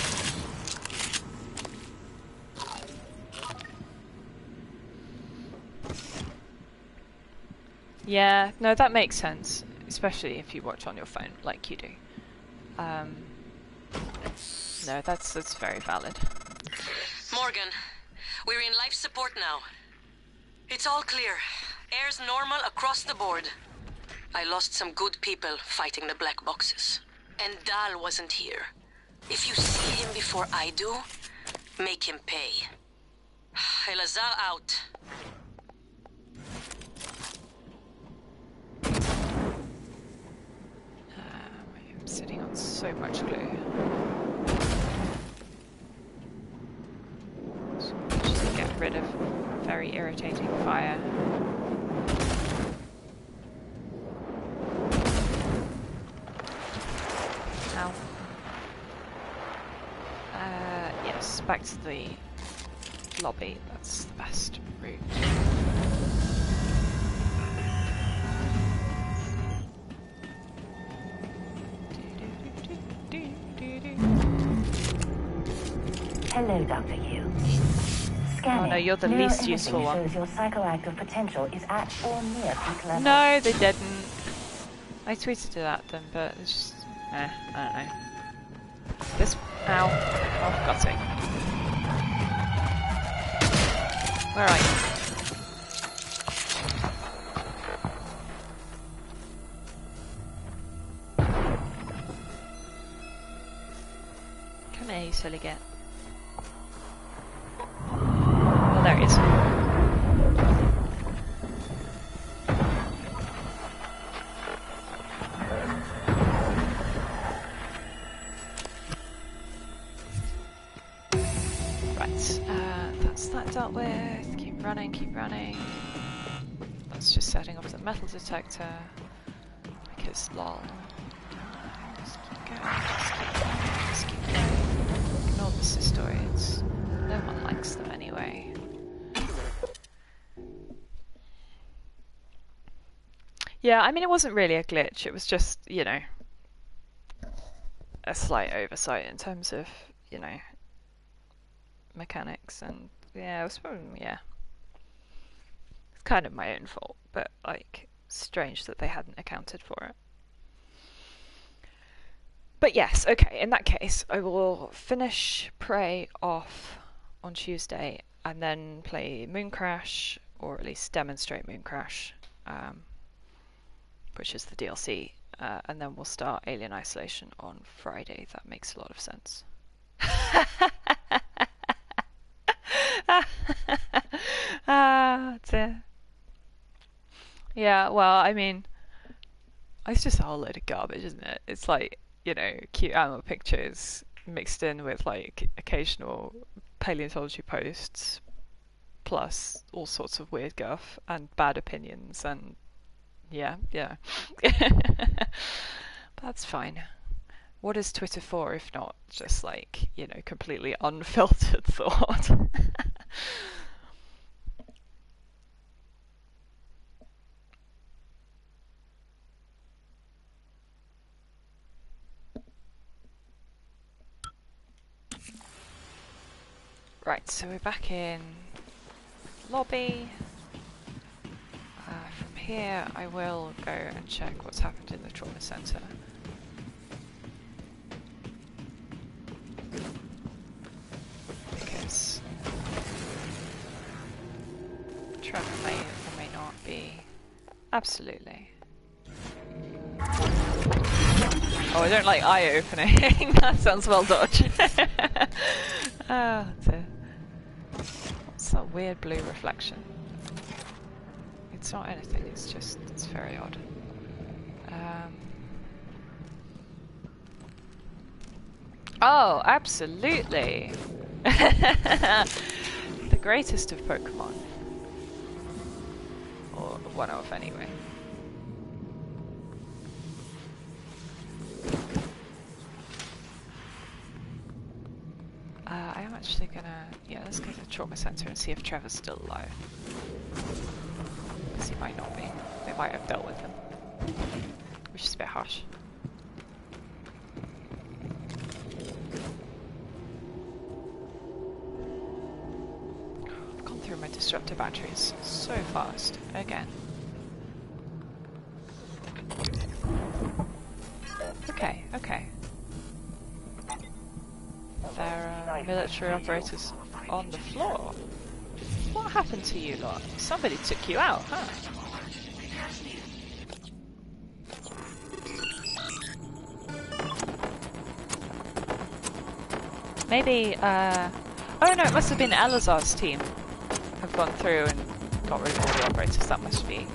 Yeah, no, that makes sense. Especially if you watch on your phone, like you do. No, that's very valid. Morgan, we're in life support now. It's all clear. Air's normal across the board. I lost some good people fighting the black boxes. And Dahl wasn't here. If you see him before I do, make him pay. Elazar out. I'm sitting on so much glue. So just to get rid of very irritating fire. Ow. Yes, back to the lobby. That's the best route. Hello, Dr. Yu. Scanning. Oh no, you're the least useful one. Shows your psychoactive potential is at or near peak level. No, they didn't. I tweeted it at them, but it's just... I don't know. This... Ow. Oh, for God's sake. Where are you? Come here, you silly git. Oh, there he is. That's that dealt with. Keep running, keep running. That's just setting off the metal detector. Because lol. Just keep going, just keep going, just keep going. Ignore the cystoids. No one likes them anyway. Yeah, I mean, it wasn't really a glitch. It was just, you know, a slight oversight in terms of, you know, mechanics, and yeah, it was probably, yeah, it's kind of my own fault, but like strange that they hadn't accounted for it. But yes, okay, in that case I will finish Prey off on Tuesday and then play Mooncrash, or at least demonstrate Mooncrash, which is the DLC, and then we'll start Alien Isolation on Friday. That makes a lot of sense. Dear. Yeah, well, I mean, it's just a whole load of garbage, isn't it? It's like, you know, cute animal pictures mixed in with like occasional paleontology posts, plus all sorts of weird guff and bad opinions, and yeah. That's fine. What is Twitter for if not just like, you know, completely unfiltered thought? Right, so we're back in lobby. From here I will go and check what's happened in the trauma center. Because Trevor may or may not be. Absolutely. Oh, I don't like eye opening. That sounds well dodged. Ah, dear. What's that weird blue reflection? It's not anything, it's just, it's very odd. Oh, absolutely! The greatest of Pokemon. Or one of, anyway. I am actually gonna... Yeah, let's go to the trauma center and see if Trevor's still alive. Because he might not be. They might have dealt with him. Which is a bit harsh. I've gone through my disruptor batteries so fast. Again. Okay, okay. There are military operators on the floor. What happened to you lot? Somebody took you out, huh? Maybe, oh no, it must have been Elazar's team have gone through and got rid of all the operators. That must be...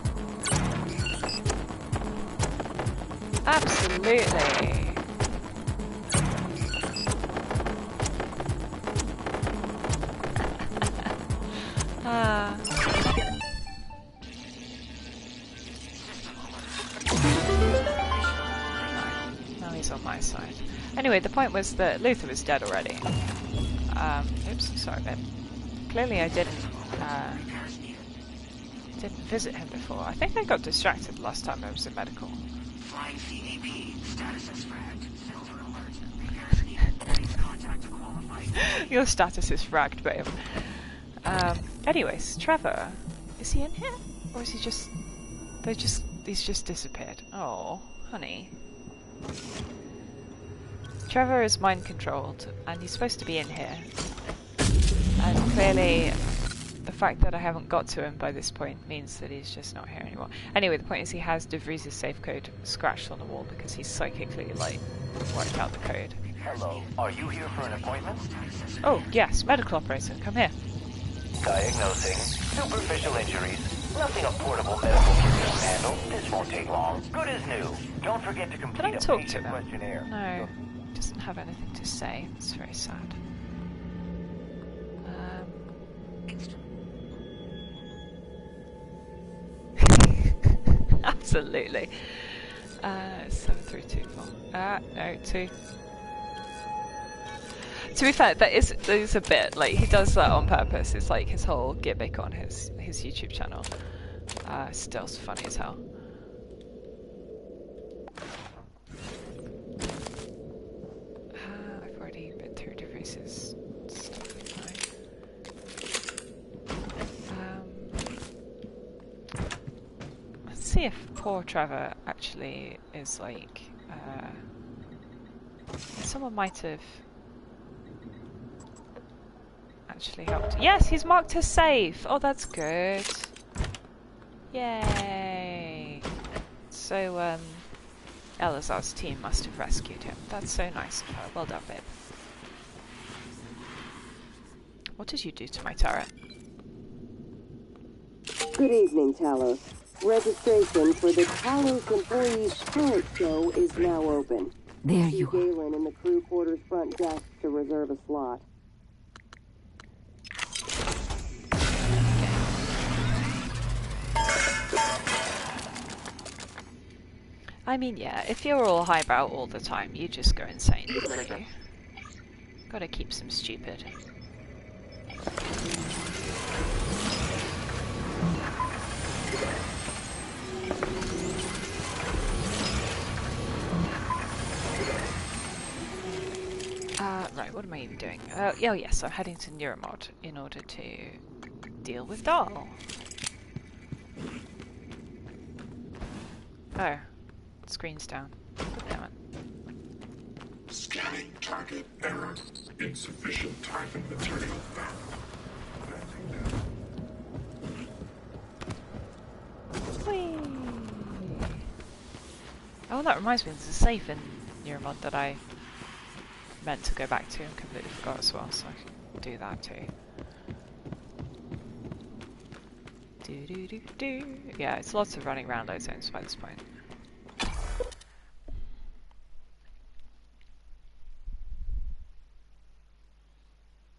Absolutely! Now he's on my side. Anyway, the point was that Luther was dead already. Oops, sorry, babe. Clearly I didn't visit him before. I think I got distracted last time I was in medical. Flying CAP, status as spread. Silver alert. Repairs needed. Please contact a qualified. Your status is fragged, babe. Anyways, Trevor, is he in here, or is he just? He's just disappeared. Oh, honey. Trevor is mind controlled, and he's supposed to be in here. And clearly, the fact that I haven't got to him by this point means that he's just not here anymore. Anyway, the point is he has De Vries's safe code scratched on the wall because he's psychically, like, wiped out the code. Hello, are you here for an appointment? Oh, yes, medical operator, come here. Diagnosing superficial injuries. Nothing a portable medical kit won't handle. This won't take long. Good as new. Don't forget to complete a patient questionnaire. No, doesn't have anything to say. It's very sad. Absolutely. 7324. No, 2. To be fair, that is a bit, like, he does that on purpose. It's like his whole gimmick on his YouTube channel. Still funny as hell. I've already been through De Vries's stuff. Let's see if poor Trevor actually is like... someone might have... actually helped. Yes, he's marked as safe. Oh, that's good. Yay. So, Elazar's team must have rescued him. That's so nice of her. Well done, babe. What did you do to my turret? Good evening, Talos. Registration for the Talos Employees Spirit Show is now open. There you are. Galen in the crew quarters front desk to reserve a slot. I mean, yeah, if you're all highbrow all the time, you just go insane. Gotta keep some stupid. Right, what am I even doing? Oh yes, I'm heading to Neuromod in order to deal with Dahl. Oh. Screen's down. Damn it. Scanning target error. Insufficient target material found. Whee! Oh, that reminds me, there's a safe in Neuromod that I meant to go back to and completely forgot as well, so I can do that too. Do. Yeah, it's lots of running around those zones by this point.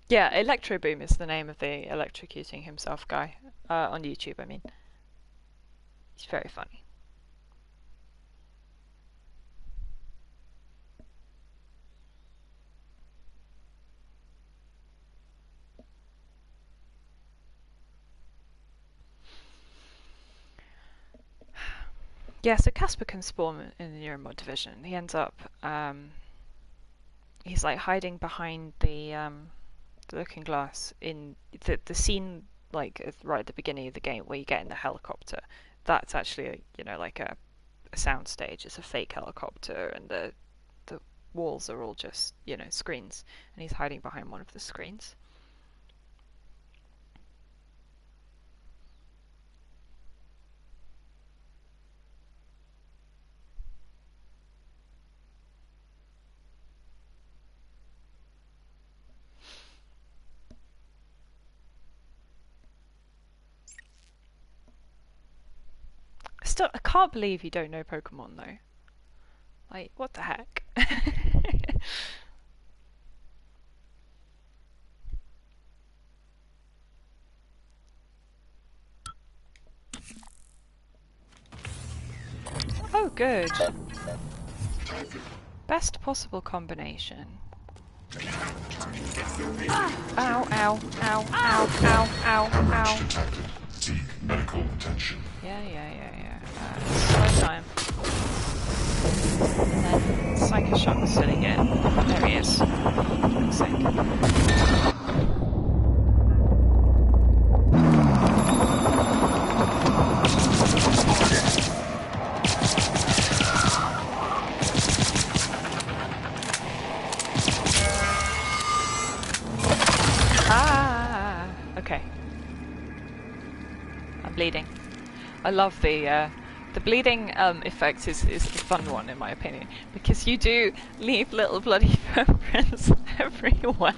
Yeah, Electro Boom is the name of the electrocuting himself guy on YouTube, I mean. He's very funny. Yeah, so Casper can spawn in the Neuromod division. He ends up, he's like hiding behind the looking glass in the scene, like right at the beginning of the game where you get in the helicopter. That's actually like a sound stage. It's a fake helicopter, and the walls are all just screens, and he's hiding behind one of the screens. Still, I can't believe you don't know Pokemon though. Like, what the heck? Oh, good. Best possible combination. Ow, ow, ow, ow, ow, ow, ow. Seek medical attention. Yeah. Slow time. And then Psycho Shock sitting in. There he is. Sick. Okay. I'm bleeding. I love the bleeding effect is the fun one in my opinion, because you do leave little bloody footprints everywhere.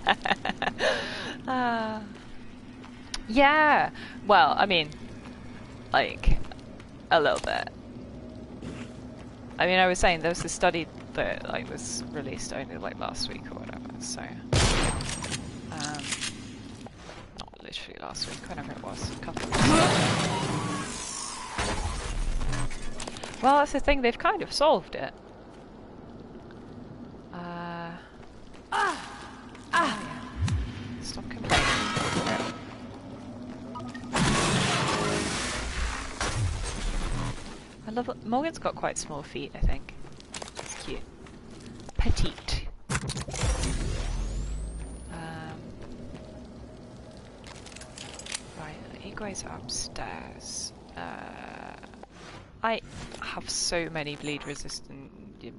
Yeah. Well, I mean, like, a little bit. I mean, I was saying there was a study that like was released only like last week or whatever, so not literally last week, whenever it was, a couple of weeks ago. Well, that's the thing, they've kind of solved it. Stop complaining. I love it. Morgan's got quite small feet, I think. It's cute. Petite. Right, Igua's upstairs. I have so many bleed resistant,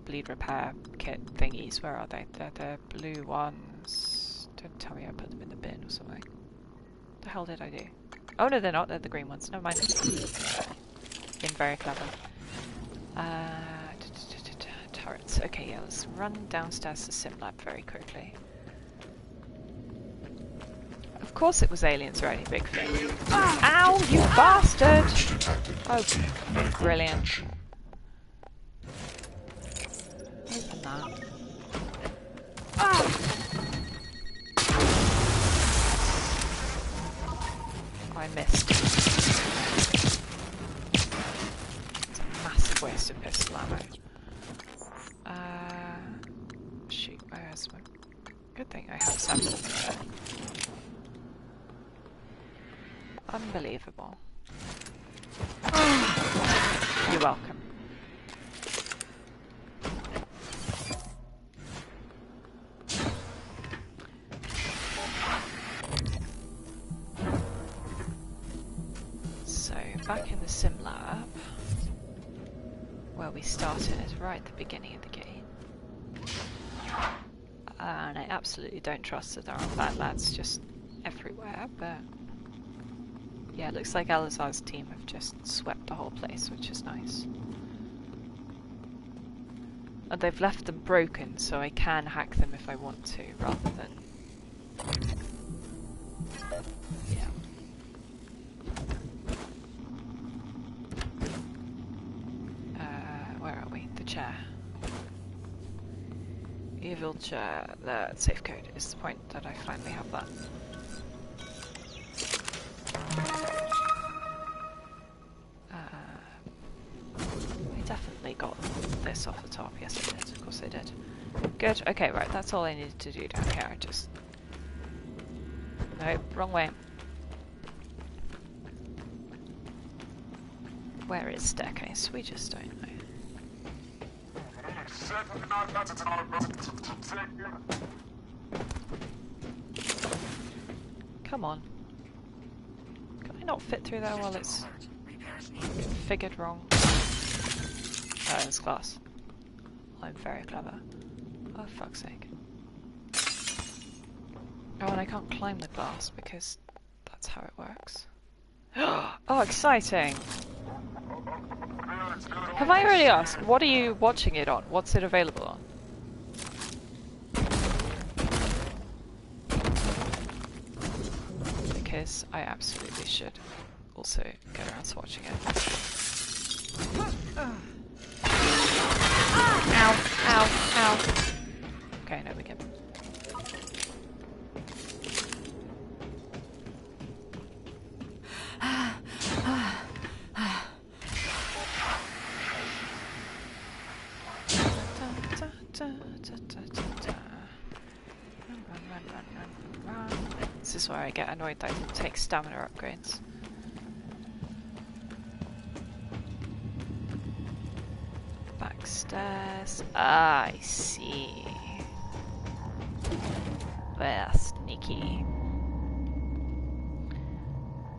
bleed repair kit thingies. Where are they? They're the blue ones. Don't tell me I put them in the bin or something. What the hell did I do? Oh no, they're not. They're the green ones. Never mind. Been very clever. Turrets. Okay, yeah, let's run downstairs to SimLab very quickly. Of course it was aliens riding big thing. Ow, you bastard! Oh, brilliant. Open that. I missed. It's a massive waste of pistol ammo. Shoot, where's my... Good thing I have several. Unbelievable. You're welcome. So, back in the sim lab, where we started, right at the beginning of the game. And I absolutely don't trust that there are bad lads just everywhere, but yeah, it looks like Alizar's team have just swept the whole place, which is nice. And they've left them broken, so I can hack them if I want to, rather than... Yeah. Where are we? The chair. Evil chair. The safe code is the point that I finally have that. I definitely got this off the top. Yes, I did. Of course I did. Good. Okay, right. That's all I needed to do down here. Just... Nope, wrong way. Where is staircase? We just don't know. Come on. Can I not fit through there while it's configured wrong? Oh, it's glass. I'm very clever. Oh, fuck's sake. Oh, and I can't climb the glass because that's how it works. Oh, exciting! Have I already asked, what are you watching it on? What's it available on? Because I absolutely should also get around to watching it. Ow, ow, ow. Okay, no, we can. This is where I get annoyed that I didn't take stamina upgrades. Backstairs. Ah, I see. They're sneaky.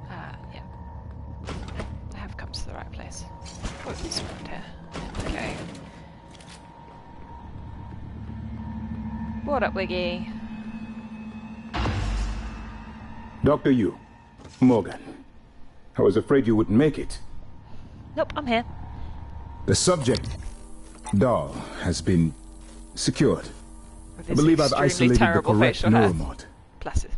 Yeah. I have come to the right place. Oh, it's around here. Okay. What up, Wiggy? Dr. Yu, Morgan, I was afraid you wouldn't make it. Nope, I'm here. The subject, Dahl, has been secured. I believe I've isolated the correct neuromod. Placid.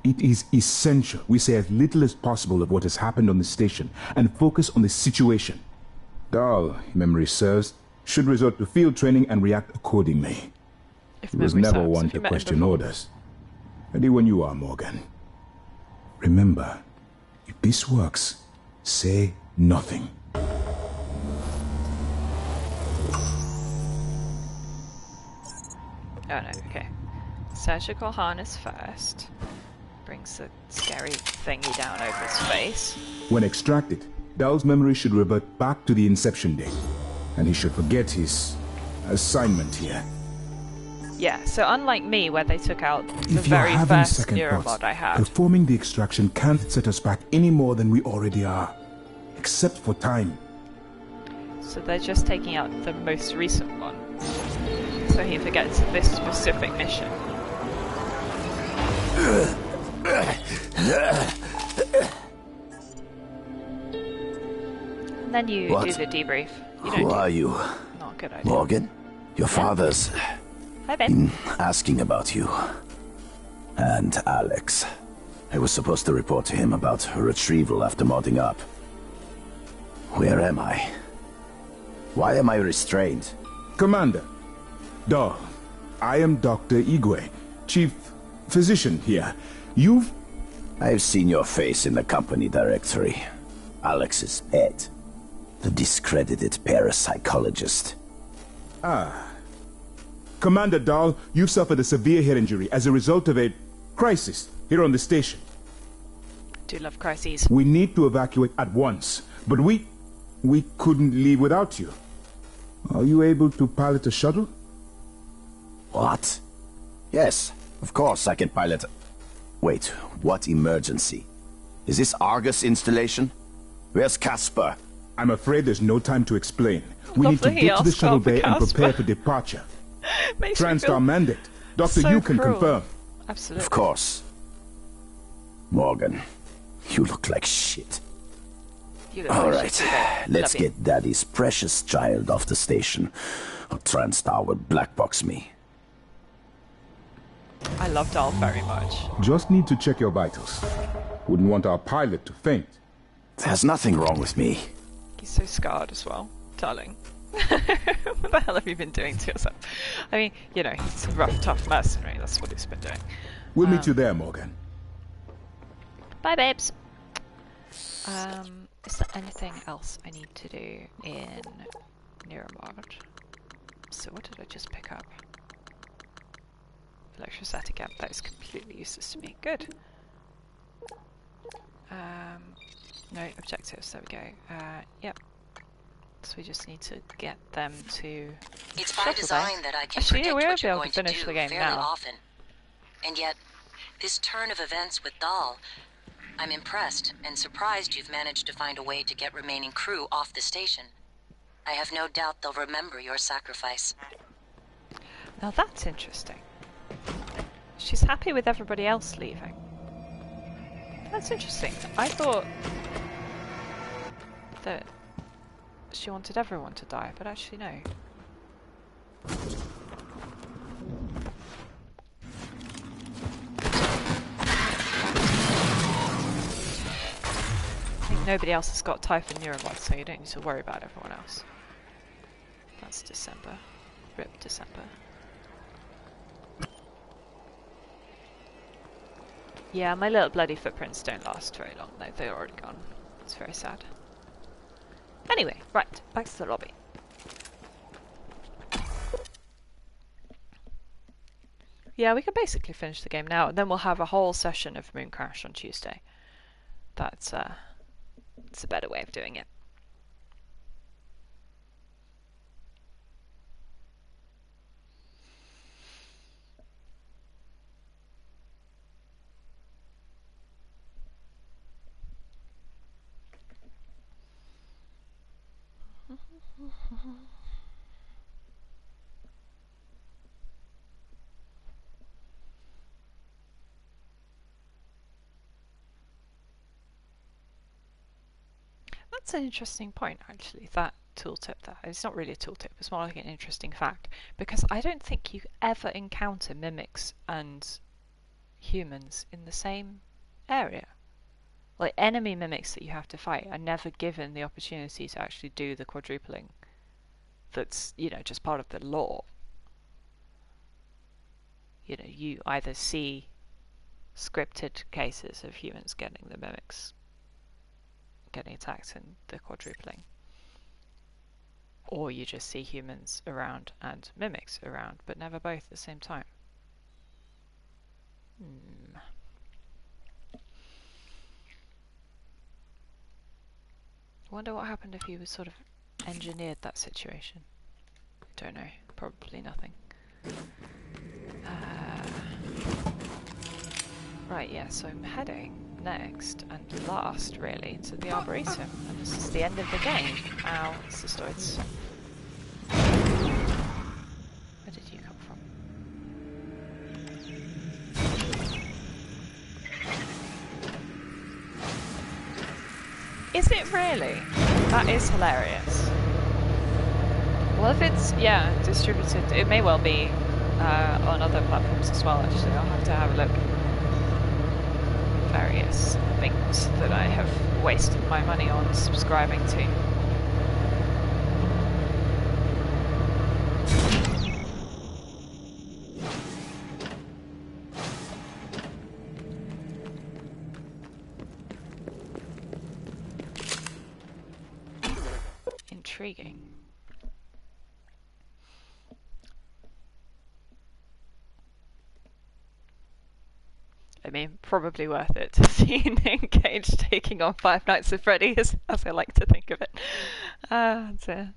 It is essential we say as little as possible of what has happened on the station and focus on the situation. Dahl, if memory serves, should resort to field training and react accordingly. He was never one to question orders. Ready when you are, Morgan. Remember, if this works, say nothing. Oh no, okay. Surgical harness first. Brings the scary thingy down over his face. When extracted, Dahl's memory should revert back to the inception date. And he should forget his assignment here. Yeah, so unlike me, where they took out the very first neuromod I had. Performing the extraction can't set us back any more than we already are. Except for time. So they're just taking out the most recent one. So he forgets this specific mission. And then you do the debrief. Who are you? Not a good idea. Morgan? Your father's been asking about you. And Alex. I was supposed to report to him about her retrieval after modding up. Where am I? Why am I restrained? Commander, Dahl, I am Dr. Igwe, Chief Physician here. I've seen your face in the company directory. Alex's pet. The discredited parapsychologist. Ah. Commander Dahl, you've suffered a severe head injury as a result of a crisis here on the station. I do love crises. We need to evacuate at once, but we couldn't leave without you. Are you able to pilot a shuttle? What? Yes, of course I can pilot. Wait, what emergency? Is this Argus installation? Where's Casper? I'm afraid there's no time to explain. We need to get to the shuttle bay and prepare for departure. TranStar mandate. Doctor, you can confirm. Absolutely. Of course. Morgan, you look like shit. All right, let's get Daddy's precious child off the station, or TranStar will blackbox me. I love Dahl very much. Just need to check your vitals. Wouldn't want our pilot to faint. There's nothing wrong with me. He's so scarred as well, darling. What the hell have you been doing to yourself? I mean, you know, he's a rough, tough mercenary. That's what he's been doing. We'll meet you there, Morgan. Bye, babes. Is there anything else I need to do in Neuromod? So what did I just pick up? Electrostatic amp. That is completely useless to me. Good. No objectives. There we go. Yep. So we just need to get them to. It's by design that I can actually, predict we what won't be you're able going to finish do the game fairly now. often. And yet, this turn of events with Dahl, I'm impressed and surprised you've managed to find a way to get remaining crew off the station. I have no doubt they'll remember your sacrifice. Now that's interesting. She's happy with everybody else leaving. That's interesting. I thought that she wanted everyone to die, but actually no. I think nobody else has got Typhon Neuromod, so you don't need to worry about everyone else. That's December. RIP December. Yeah, my little bloody footprints don't last very long though, they're already gone. It's very sad. Anyway, right, back to the lobby. Yeah, we can basically finish the game now, and then we'll have a whole session of Moon Crash on Tuesday. That's it's a better way of doing it. That's an interesting point, actually, that tooltip there. It's not really a tooltip, it's more like an interesting fact, because I don't think you ever encounter mimics and humans in the same area. Like, enemy mimics that you have to fight are never given the opportunity to actually do the quadrupling that's, you know, just part of the lore. You know, you either see scripted cases of humans getting the mimics getting attacked and the quadrupling, or you just see humans around and mimics around, but never both at the same time. I wonder what happened if you sort of engineered that situation. I don't know, probably nothing. Right, yeah, so I'm heading next and last, really, to the Arboretum, and this is the end of the game. Ow, cystoids. Where did you come from? Is it really? That is hilarious. Well, if it's, yeah, distributed, it may well be on other platforms as well, actually. I'll have to have a look. Various things that I have wasted my money on subscribing to. Intriguing. I mean, probably worth it to see Nick Cage taking on Five Nights at Freddy's, as I like to think of it. So.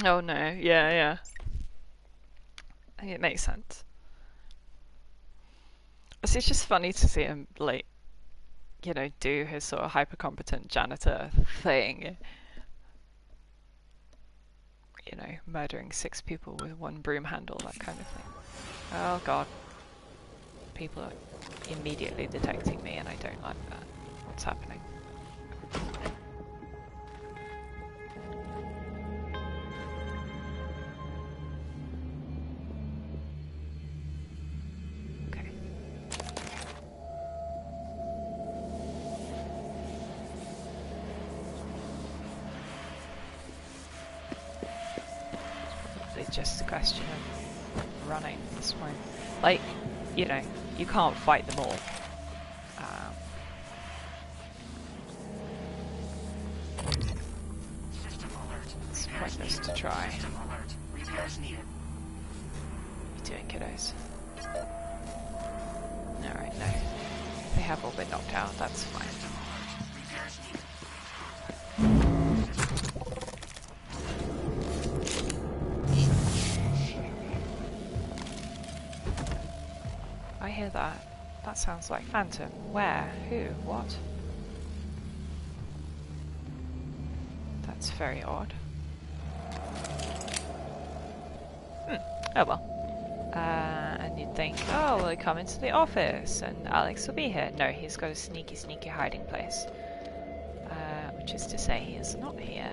Oh no, yeah. I think it makes sense. It's just funny to see him, like, you know, do his sort of hyper-competent janitor thing. You know, murdering 6 people with 1 broom handle, that kind of thing. Oh god. People are immediately detecting me and I don't like that. What's happening? Just a question of running at this point. Like, you know, you can't fight them all. It's pointless to try. What are you doing, kiddos? Alright, no. They have all been knocked out, that's fine. I hear that. That sounds like Phantom. Where? Who? What? That's very odd. Oh well. And you'd think, oh, well, come into the office and Alex will be here. No, he's got a sneaky, sneaky hiding place. Which is to say, he is not here.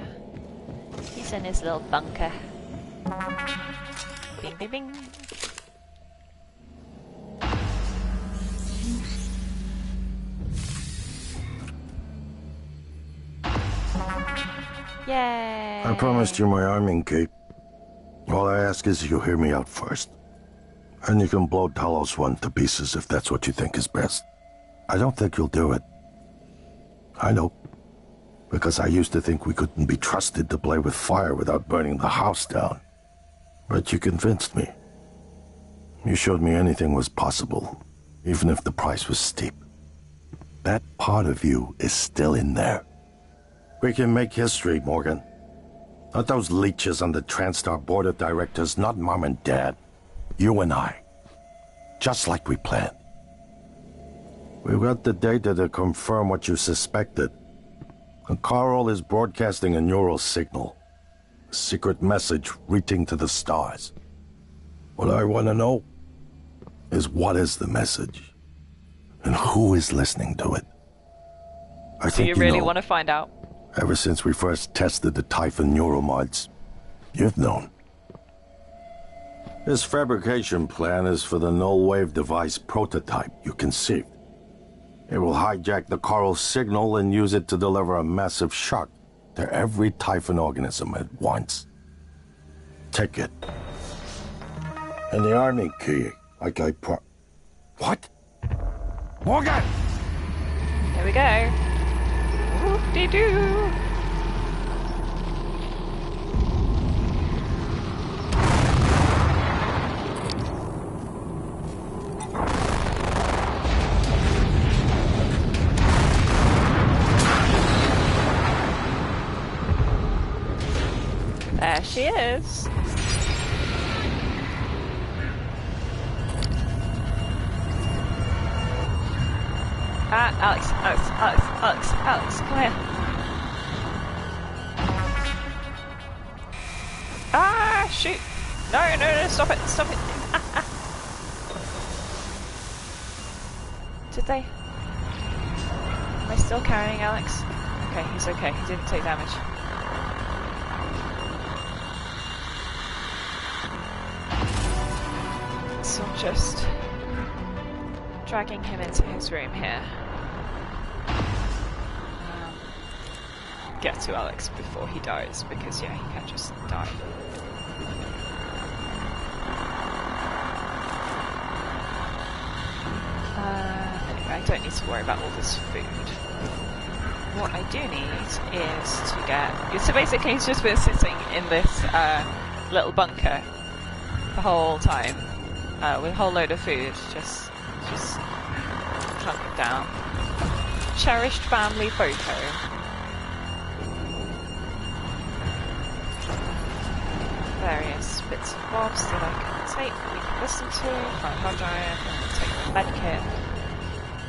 He's in his little bunker. Bing, bing, bing. Yay! I promised you my arming cape. All I ask is you hear me out first. And you can blow Talos-one to pieces if that's what you think is best. I don't think you'll do it. I know. Because I used to think we couldn't be trusted to play with fire without burning the house down. But you convinced me. You showed me anything was possible, even if the price was steep. That part of you is still in there. We can make history, Morgan. Not those leeches on the TranStar board of directors, not Mom and Dad. You and I. Just like we planned. We've got the data to confirm what you suspected. And Carl is broadcasting a neural signal. A secret message reaching to the stars. What I want to know is what is the message? And who is listening to it? Do you really want to find out? Ever since we first tested the Typhon neuromods, you've known. This fabrication plan is for the null-wave device prototype you conceived. It will hijack the Coral signal and use it to deliver a massive shock to every Typhon organism at once. Take it. And the army key, like I What? Morgan! Here we go. Whoop-de-doo! There she is. Alex, come here. Ah, shoot. No, stop it. Did they? Am I still carrying Alex? Okay, he's okay. He didn't take damage. So I'm just dragging him into his room here. Get to Alex before he dies, because yeah, he can't just die. Anyway, I don't need to worry about all this food. What I do need is to get... So basically he's just been sitting in this little bunker the whole time, with a whole load of food, just chunk down. Cherished family photo. Various bits and bobs that I can take, that we can listen to, my hard drive, and take the medkit.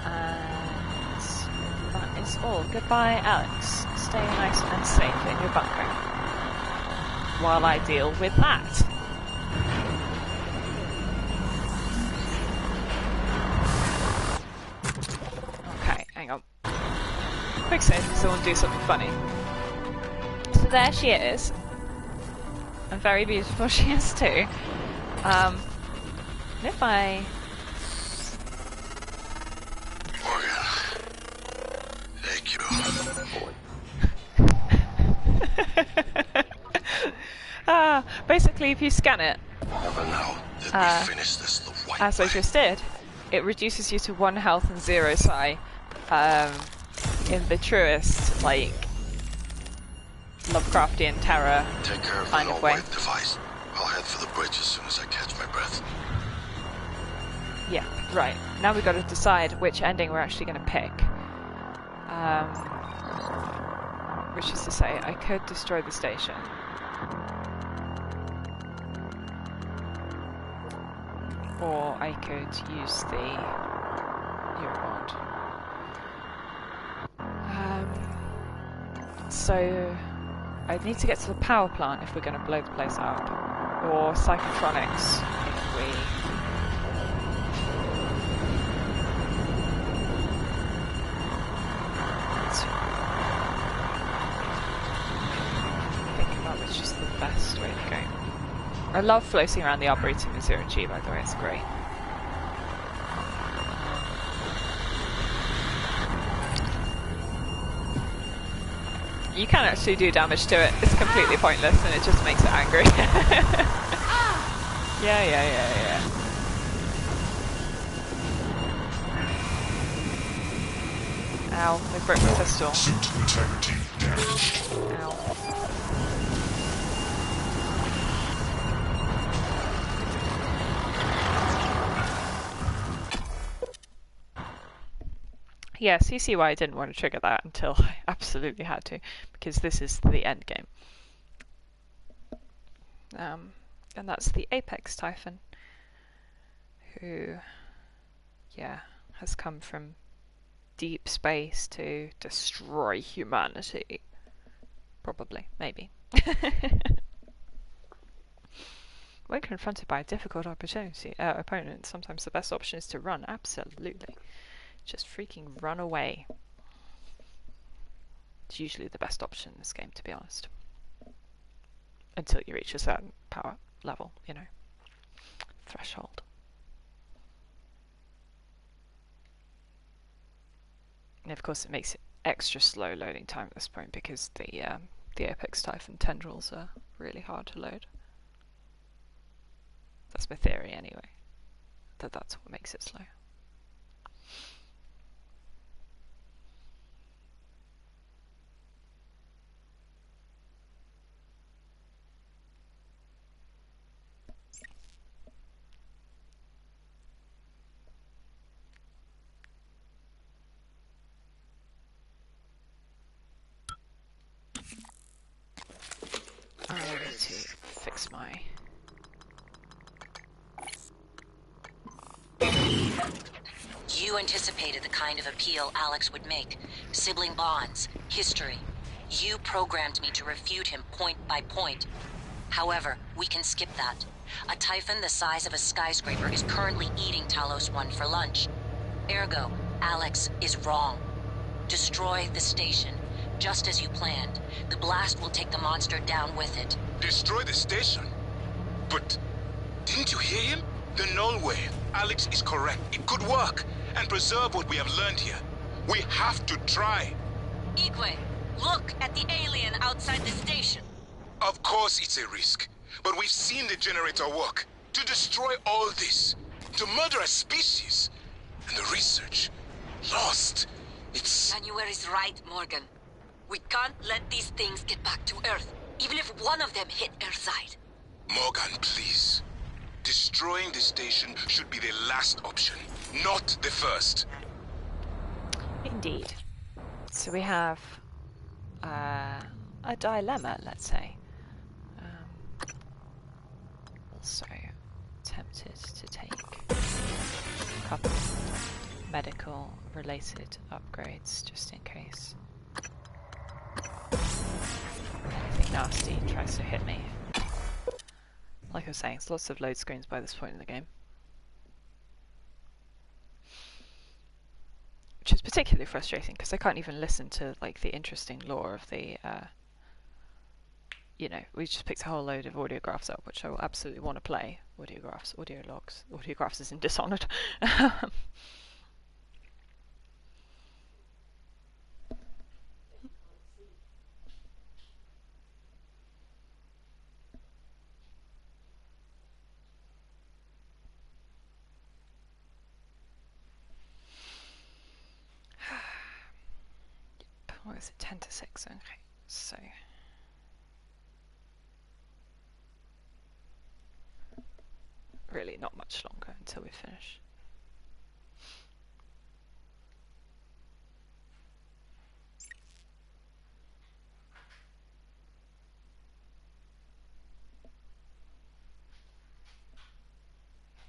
And that is all. Goodbye, Alex. Stay nice and safe in your bunker while I deal with that. Okay, hang on. Quick save because I want to do something funny. So there she is. And very beautiful she is too. If I... Morgan, thank you. Basically, if you scan it, never know that we finish this the white as I just did, it reduces you to 1 health and 0 psi. In the truest, like, Lovecraftian terror kind of way. Device. I'll head for the bridge as soon as I catch my breath. Yeah, right. Now we've got to decide which ending we're actually going to pick. Which is to say, I could destroy the station. Or I could use the Eurobond. So... I need to get to the power plant if we're going to blow the place up, or psychotronics if we... Think about which is the best way to go. I love floating around the Arboretum with Zero G, by the way, it's great. You can actually do damage to it. It's completely pointless and it just makes it angry. Yeah. Ow, they broke my pistol. Suit integrity damaged. Ow. Yes, you see why I didn't want to trigger that until I absolutely had to, because this is the end game. And that's the Apex Typhon, who, yeah, has come from deep space to destroy humanity. Probably, maybe. When confronted by a difficult opponent, sometimes the best option is to run. Absolutely. Just freaking run away. It's usually the best option in this game, to be honest. Until you reach a certain power level, you know. Threshold. And of course it makes it extra slow loading time at this point because the Apex Typhon tendrils are really hard to load. That's my theory anyway. That's what makes it slow. I need to fix my... You anticipated the kind of appeal Alex would make. Sibling bonds, history. You programmed me to refute him point by point. However, we can skip that. A Typhon the size of a skyscraper is currently eating Talos 1 for lunch. Ergo, Alex is wrong. Destroy the station, just as you planned. The blast will take the monster down with it. Destroy the station? But didn't you hear him? The null wave. Alex is correct. It could work and preserve what we have learned here. We have to try. Igwe, look at the alien outside the station. Of course it's a risk, but we've seen the generator work. To destroy all this, to murder a species, and the research lost. It's... January's right, Morgan. We can't let these things get back to Earth, even if one of them hit Earthside. Morgan, please. Destroying the station should be the last option, not the first. Indeed. So we have a dilemma, let's say. Also tempted to take a couple medical related upgrades just in case anything nasty tries to hit me. Like I was saying, it's lots of load screens by this point in the game. Which is particularly frustrating because I can't even listen to like the interesting lore of the you know, we just picked a whole load of audiographs up, which I will absolutely want to play. Audiographs, audio logs. Audiographs is in Dishonored. What is it? 10 to 6. Okay, so really not much longer until we finish.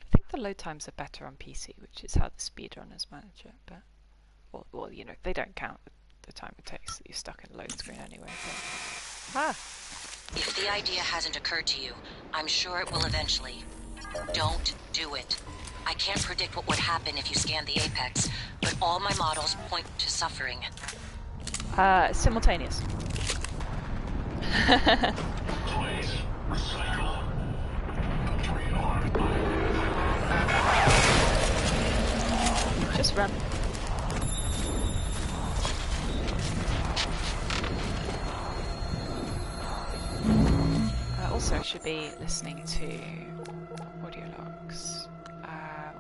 I think the load times are better on PC, which is how the speedrunners manage it, but well, you know, they don't count the time it takes that you're stuck in a load screen anyway. But... If the idea hasn't occurred to you, I'm sure it will eventually. Don't do it. I can't predict what would happen if you scan the Apex, but all my models point to suffering. Simultaneous. Just run. Also, I should be listening to audio logs.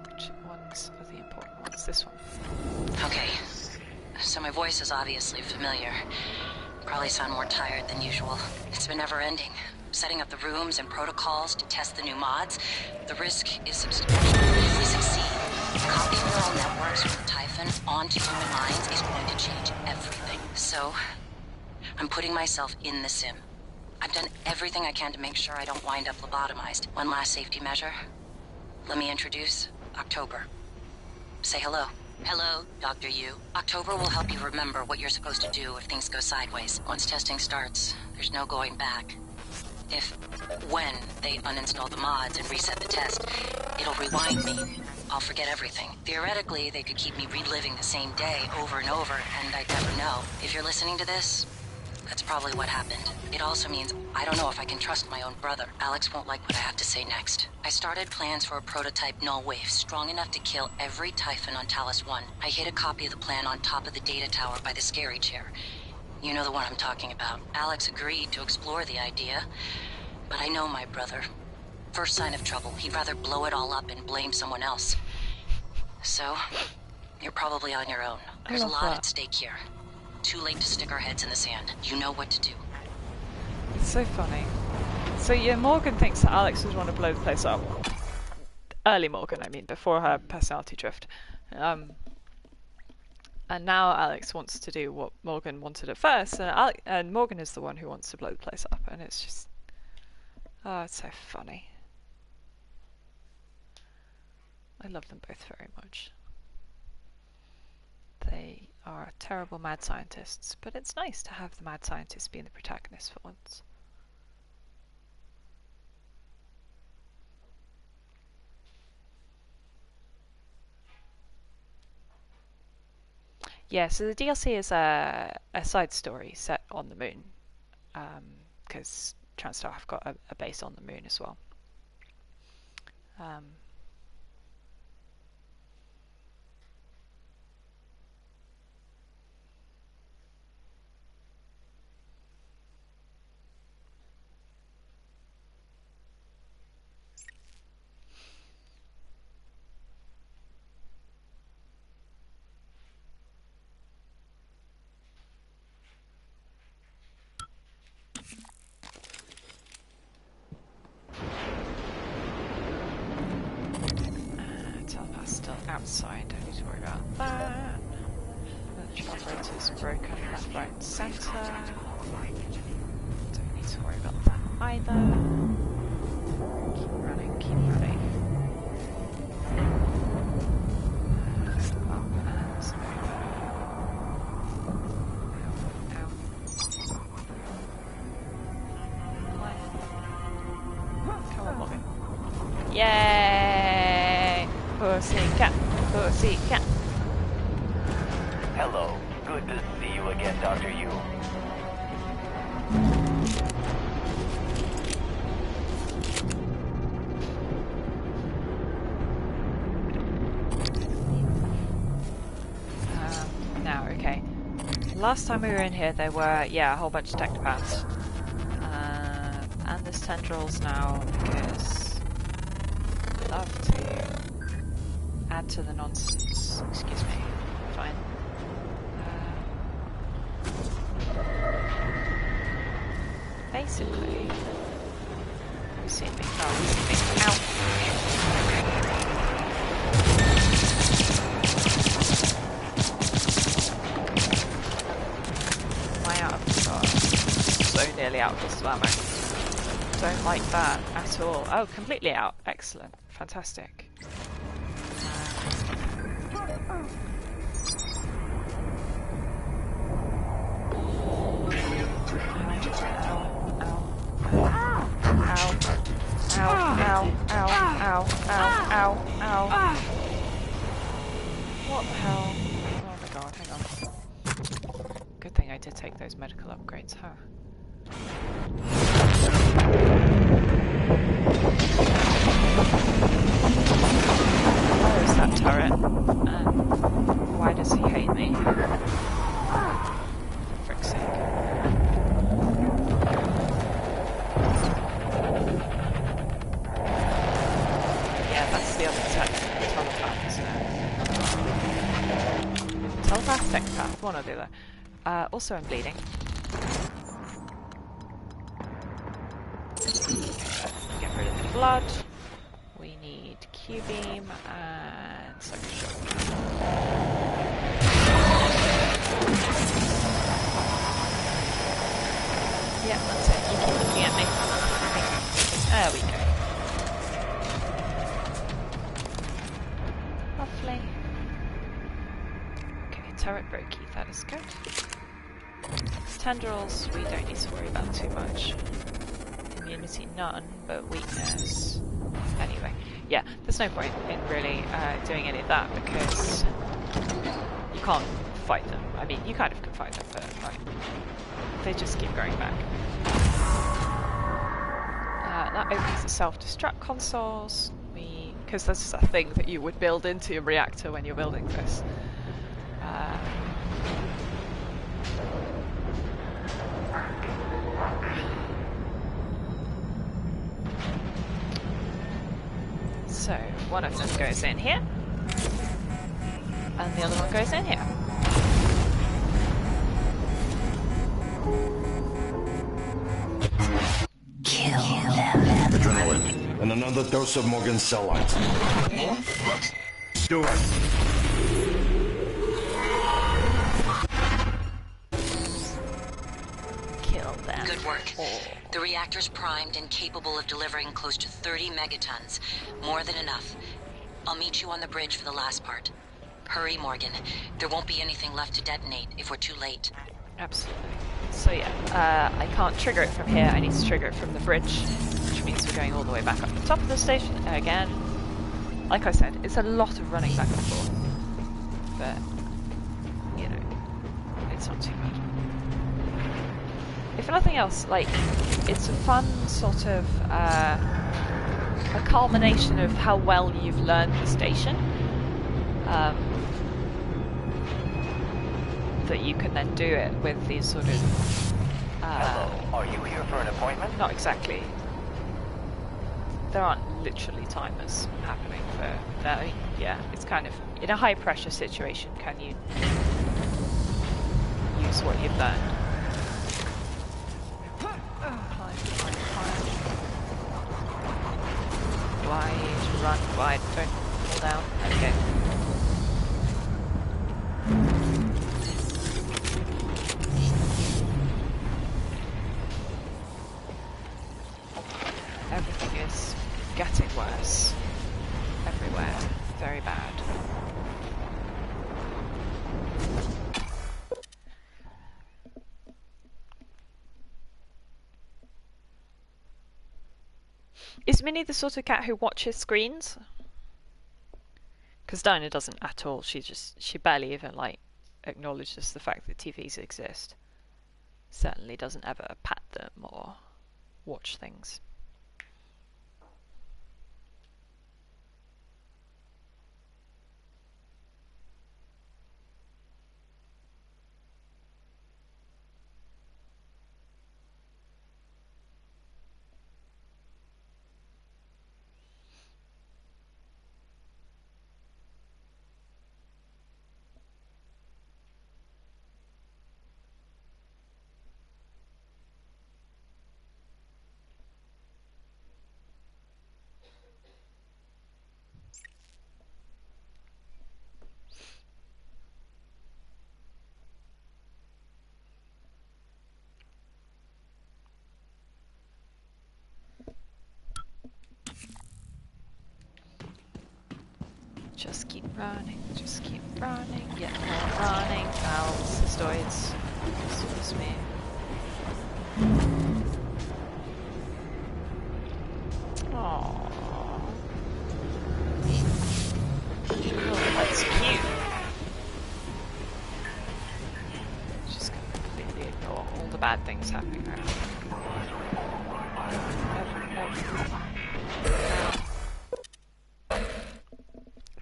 Which ones are the important ones? This one. Okay. so my voice is obviously familiar. Probably sound more tired than usual. It's been never-ending. Setting up the rooms and protocols to test the new mods. The risk is substantial. If we succeed, copying neural networks from the Typhon onto human minds is going to change everything. So, I'm putting myself in the sim. I've done everything I can to make sure I don't wind up lobotomized. One last safety measure. Let me introduce October. Say hello. Hello, Dr. Yu. October will help you remember what you're supposed to do if things go sideways. Once testing starts, there's no going back. When they uninstall the mods and reset the test, it'll rewind me. I'll forget everything. Theoretically, they could keep me reliving the same day over and over, and I'd never know. If you're listening to this, that's probably what happened. It also means I don't know if I can trust my own brother. Alex won't like what I have to say next. I started plans for a prototype null wave strong enough to kill every Typhon on Talos 1. I hid a copy of the plan on top of the data tower by the scary chair. You know the one I'm talking about. Alex agreed to explore the idea, but I know my brother. First sign of trouble, he'd rather blow it all up and blame someone else. So, you're probably on your own. There's a lot at stake here. Too late to stick our heads in the sand. You know what to do. It's so funny. So yeah, Morgan thinks that Alex would want to blow the place up. Early Morgan, I mean, before her personality drift. And now Alex wants to do what Morgan wanted at first, and Morgan is the one who wants to blow the place up, and it's just... oh, it's so funny. I love them both very much. They are terrible mad scientists, but it's nice to have the mad scientists being the protagonists for once. Yeah, so the DLC is a side story set on the moon, because TranStar have got a base on the moon as well. Still outside, don't need to worry about that. The operator's broken left, right, and centre. Don't need to worry about that either. Keep running, keep running. Up and over. Ow. Come on, Morgan. Yay! Pussycat, pussycat. Hello. Good to see you again, Dr. Yu. Now, okay. Last time we were in here, there were, yeah, a whole bunch of technopaths. And there's tendrils now, because I love to add to the nonsense. Excuse me. Fine. Basically, we see me. Oh, we see me. Ow! Am I out of pistol? So nearly out of pistol ammo. Don't like that at all. Oh, completely out. Excellent. Fantastic. Ow. What the hell? Oh my god, hang on. Good thing I did take those medical upgrades, huh? Where is that turret? And why does he hate me? For frick's sake. Yeah, that's the other telepath, isn't it? Telepath, technopath, one or the other. Also I'm bleeding. Get rid of the blood. We need Q-beam and sucker shot. Yeah, that's it. You keep looking at me. There we go. Lovely. Okay, turret brokey, that is good. Tendrils, we don't need to worry about too much. Immunity, none, but weakness. Anyway, yeah, there's no point in really doing any of that because you can't fight them. I mean, you kind of can fight them, but like, they just keep going back. That opens the self-destruct consoles. Because that's a thing that you would build into your reactor when you're building this. So, one of them goes in here, and the other one goes in here. Kill them. Adrenaline, and another dose of Morgan's cell lines. Do it. Kill them. Good work. The reactor's primed and capable of delivering close to 30 megatons. More than enough. I'll meet you on the bridge for the last part. Hurry, Morgan. There won't be anything left to detonate if we're too late. Absolutely. So yeah, I can't trigger it from here. I need to trigger it from the bridge, which means we're going all the way back up the top of the station again. Like I said, it's a lot of running back and forth, but you know, it's not too bad. If nothing else, like, it's a fun sort of a culmination of how well you've learned the station. That you can then do it with these sort of... Hello, are you here for an appointment? Not exactly. There aren't literally timers happening for... yeah, it's kind of... In a high pressure situation, can you use what you've learned? Wide, run wide, don't fall down. Okay. Everything is getting worse. Everywhere. Very bad. Is Minnie the sort of cat who watches screens? Because Dinah doesn't at all. She barely even like acknowledges the fact that TVs exist. Certainly doesn't ever pat them or watch things. Just keep running, yet more running. Valves, cystoids. Excuse me. Aww. Oh, that's cute. Just gonna completely ignore all the bad things happening around.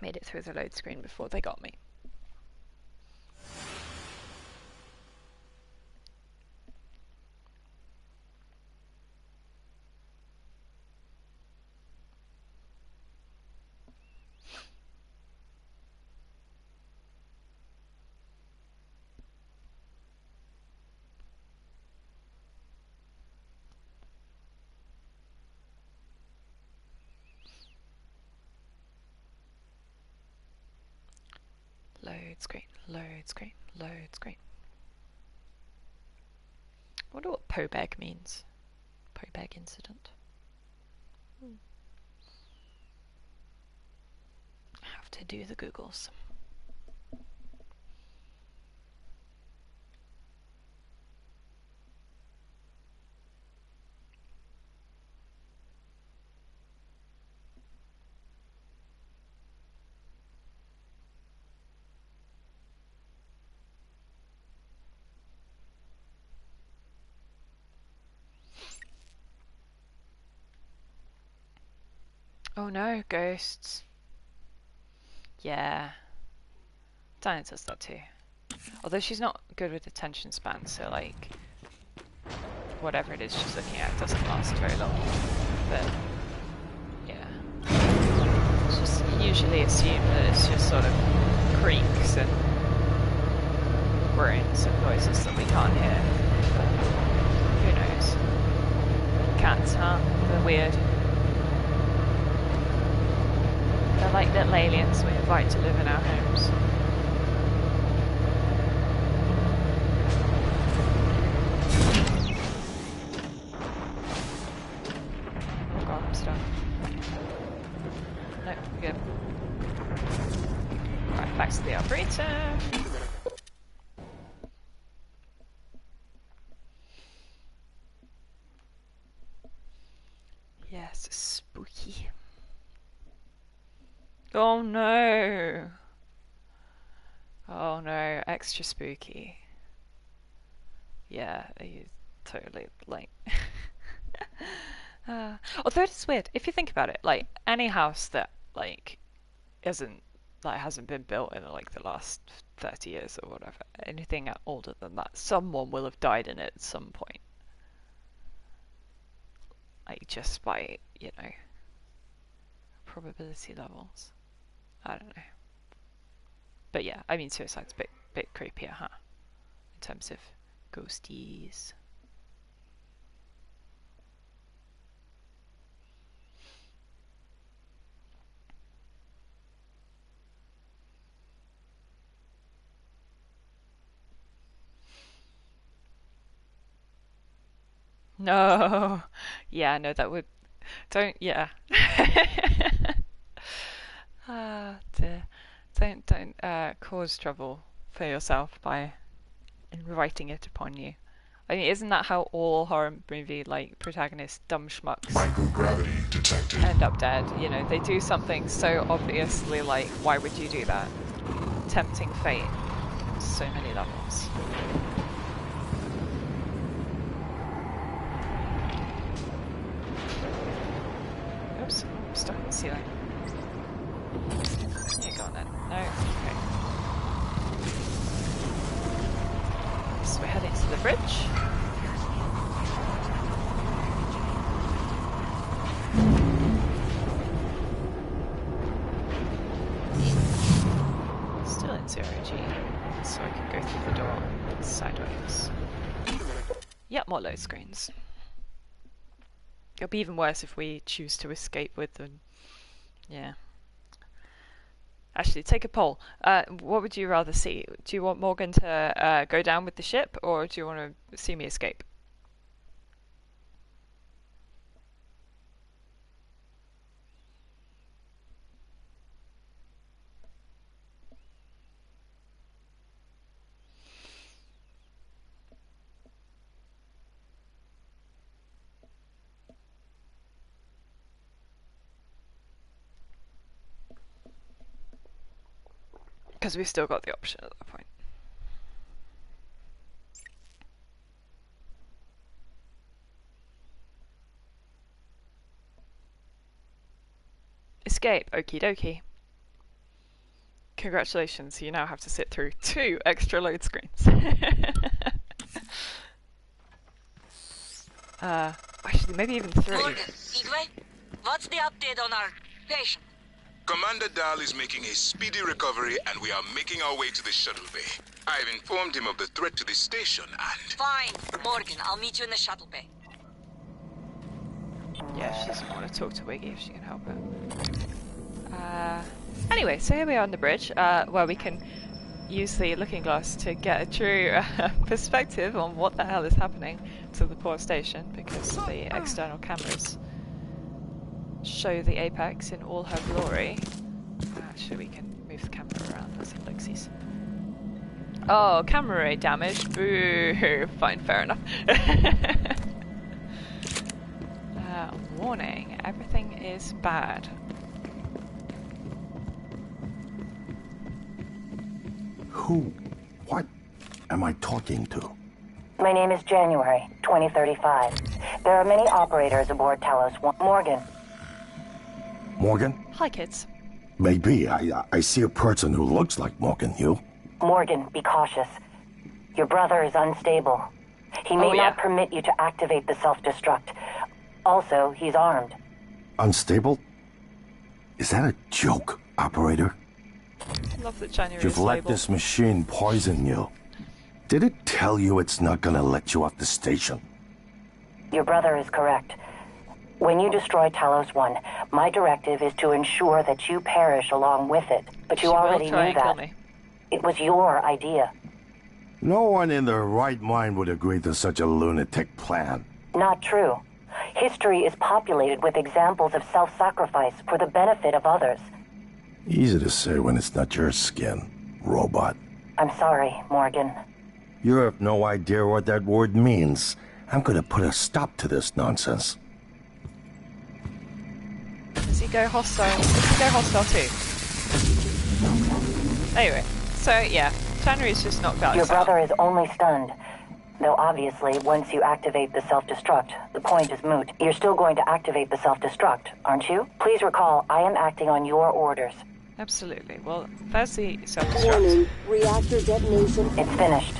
Made it through the load screen before they got me. Load screen, load screen, load screen. I wonder what POBEG means. POBEG incident. Have to do the Googles. Oh no, ghosts. Yeah. Diana does that too. Although she's not good with attention span, so like whatever it is she's looking at doesn't last very long. But yeah. It's just usually assume that it's just sort of creaks and groans and noises that we can't hear. But who knows? Cats, huh? They're weird. They're like little aliens we invite to live in our homes. Oh god, I'm stuck. No, we're good. Right, back to the operator. Yes, spooky. Oh no! Oh no, extra spooky. Yeah, he's totally like... although it's weird, if you think about it, like, any house that, like, hasn't been built in, like, the last 30 years or whatever, anything older than that, someone will have died in it at some point. Like, just by, you know, probability levels. I don't know. But yeah, I mean, suicide's a bit creepier, huh? In terms of ghosties. No. Yeah, no, that would... Don't... Yeah. Don't cause trouble for yourself by inviting it upon you. I mean, isn't that how all horror movie, like, protagonists, dumb schmucks, microgravity detected, end up dead? You know, they do something so obviously, like, why would you do that? Tempting fate on so many levels. Oops, I'm stuck in the ceiling. Yeah, go on then. No? Okay. So we're heading to the bridge. Still in 0G, so I can go through the door sideways. Yep, more load screens. It'll be even worse if we choose to escape with them. Yeah. Actually, take a poll. What would you rather see? Do you want Morgan to go down with the ship, or do you want to see me escape? Because we've still got the option at that point. Escape, okie dokie. Congratulations, you now have to sit through 2 extra load screens. Actually, maybe even 3. Morgan, Igwe, what's the update on our patient? Commander Dahl is making a speedy recovery, and we are making our way to the shuttle bay. I've informed him of the threat to the station, and... Fine, Morgan, I'll meet you in the shuttle bay. Yeah, she doesn't want to talk to Wiggy if she can help it. Anyway, so here we are on the bridge, where we can use the looking glass to get a true perspective on what the hell is happening to the poor station, because the external cameras show the apex in all her glory. Actually, we can move the camera around. Let's have look-sees. Oh, camera array damaged. Boo. Fine, fair enough. Warning, everything is bad. What am I talking to? My name is January, 2035. There are many operators aboard Talos 1. Morgan. Morgan? Hi, kids. Maybe. I see a person who looks like Morgan. You? Morgan, be cautious. Your brother is unstable. He may not permit you to activate the self-destruct. Also, he's armed. Unstable? Is that a joke, operator? Love that January You've let this machine poison you. Did it tell you it's not gonna let you off the station? Your brother is correct. When you destroy Talos 1, my directive is to ensure that you perish along with it. But you already knew that. It was your idea. No one in their right mind would agree to such a lunatic plan. Not true. History is populated with examples of self-sacrifice for the benefit of others. Easy to say when it's not your skin, robot. I'm sorry, Morgan. You have no idea what that word means. I'm gonna put a stop to this nonsense. Does he go hostile? Does he go hostile too? Anyway, so yeah, January's just knocked out. Your brother is only stunned. Though obviously, once you activate the self-destruct, the point is moot. You're still going to activate the self-destruct, aren't you? Please recall, I am acting on your orders. Absolutely. Well, there's the self-destruct. Warning, reactor detonation. It's finished.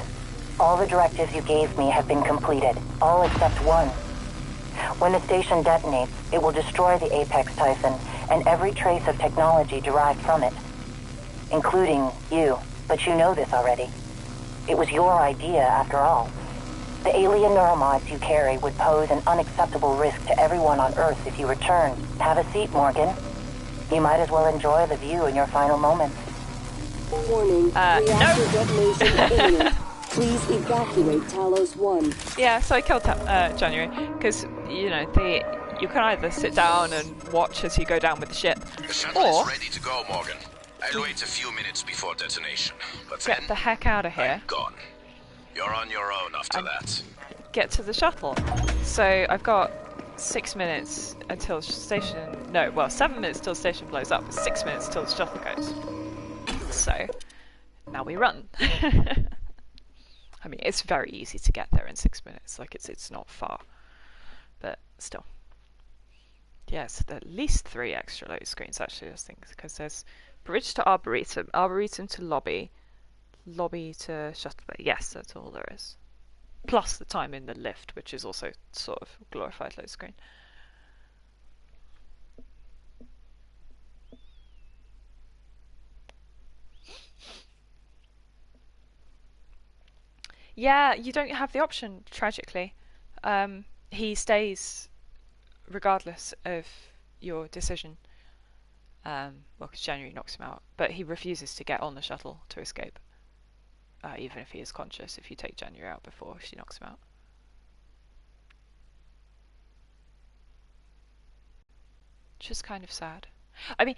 All the directives you gave me have been completed, all except one. When the station detonates, it will destroy the Apex Typhon and every trace of technology derived from it, including you. But you know this already. It was your idea, after all. The alien neuromods you carry would pose an unacceptable risk to everyone on Earth if you returned. Have a seat, Morgan. You might as well enjoy the view in your final moments. Warning, reactor detonation imminent. Please evacuate Talos 1. Yeah, so I killed January, because, you know, you can either sit down and watch as you go down with the ship, the shuttle is ready to go, Morgan. I'll wait a few minutes before detonation, but get the heck out of here. I'm gone. You're on your own after that. Get to the shuttle. So I've got 6 minutes until station... No, well, 7 minutes till station blows up. 6 minutes till the shuttle goes. So, now we run. I mean, it's very easy to get there in 6 minutes. Like, it's not far. But still. Yes, at least 3 extra load screens, actually, I think. Because there's bridge to Arboretum, Arboretum to lobby, lobby to shuttle bay. Yes, that's all there is. Plus the time in the lift, which is also sort of glorified load screen. Yeah, you don't have the option, tragically. He stays regardless of your decision. Well, because January knocks him out. But he refuses to get on the shuttle to escape. Even if he is conscious, if you take January out before she knocks him out. Which is kind of sad. I mean,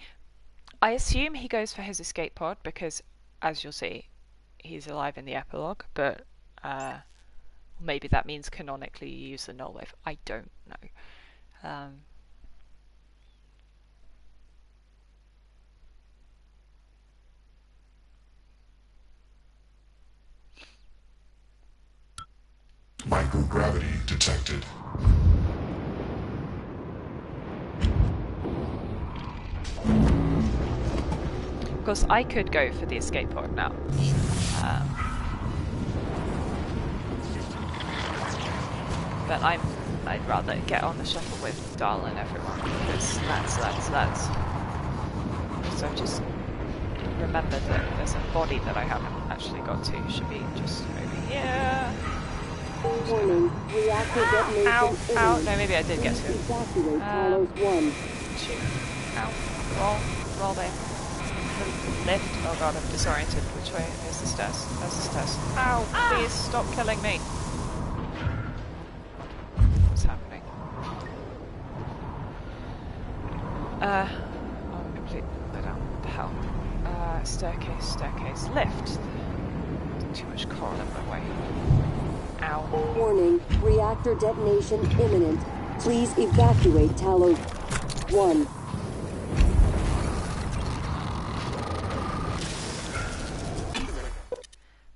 I assume he goes for his escape pod because, as you'll see, he's alive in the epilogue, but maybe that means canonically you use the null wave. I don't know. Microgravity detected. Of course, I could go for the escape pod now. But I'd rather get on the shuttle with Dahl and everyone, because that's. So just remember that there's a body that I haven't actually got to. Should be just over here. Warning, reactor detonation ow, no, maybe I did get to it. Evacuate Talos 1. Shoot. Ow. Roll, babe. The lift? Oh god, I'm disoriented. Which way is the stairs? There's the stairs. Ow! Please stop killing me! What's happening? I'm completely down. What the hell? Staircase, staircase, lift. Too much coral in my way. Ow. Warning, reactor detonation imminent. Please evacuate Talos 1.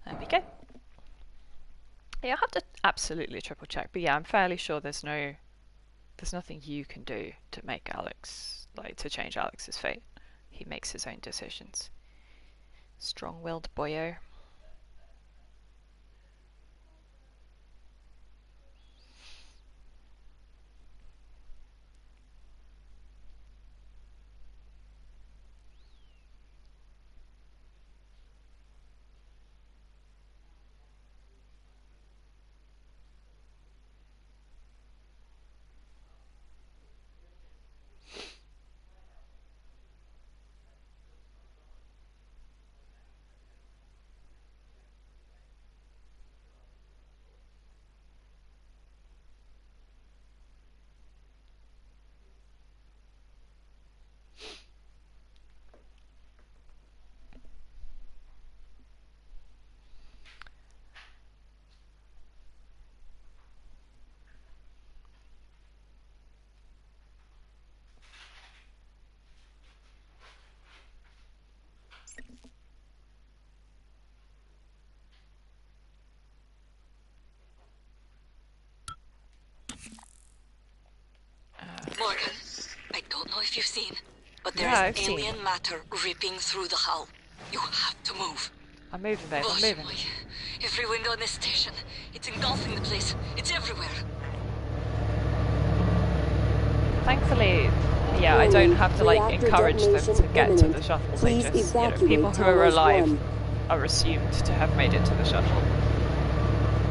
There we go. Yeah, I'll have to absolutely triple check, but yeah, I'm fairly sure there's nothing you can do to make Alex, like, to change Alex's fate. He makes his own decisions. Strong-willed boyo. Morgan, I don't know if you've seen, but there is alien matter ripping through the hull. You have to move. I'm moving, babe. I'm moving. Every window in this station. It's engulfing the place. It's everywhere. Thankfully, yeah, I don't have to like encourage them to get to the shuttle. They just, you know, people who are alive are assumed to have made it to the shuttle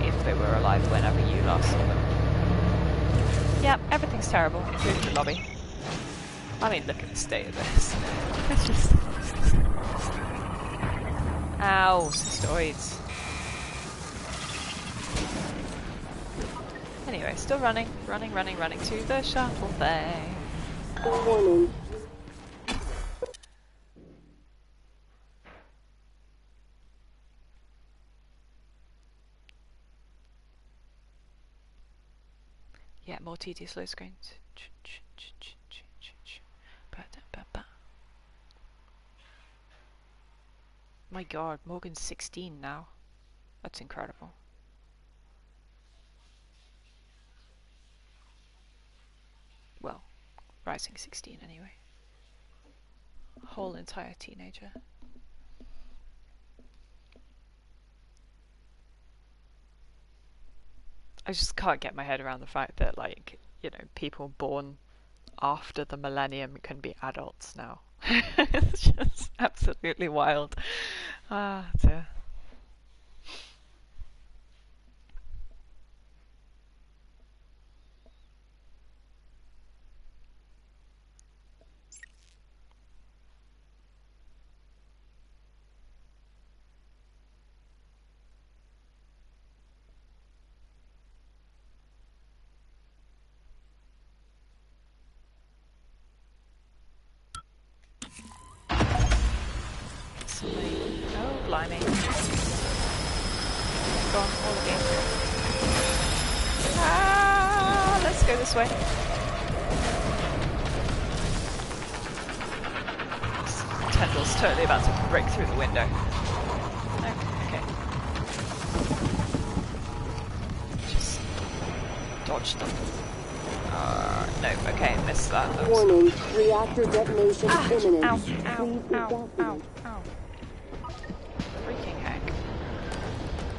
if they were alive whenever you last saw them. Yeah, everything's terrible, including the lobby. I mean, look at the state of this. It's just... Ow, cystoids. Anyway, still running to the shuttle thing. Warning. Yeah, more tedious low screens. My god, Morgan's 16 now. That's incredible. Well, rising 16 anyway. Whole entire teenager. I just can't get my head around the fact that, like, you know, people born after the millennium can be adults now. It's just absolutely wild. Ah, dear. Oh, blimey. Go on, all of you. Ah, let's go this way. This tendril's totally about to break through the window. No, okay. Just dodge them. No, okay, missed that. Warning, reactor detonation imminent. Ow, ow, ow, ow, ow. Freaking heck.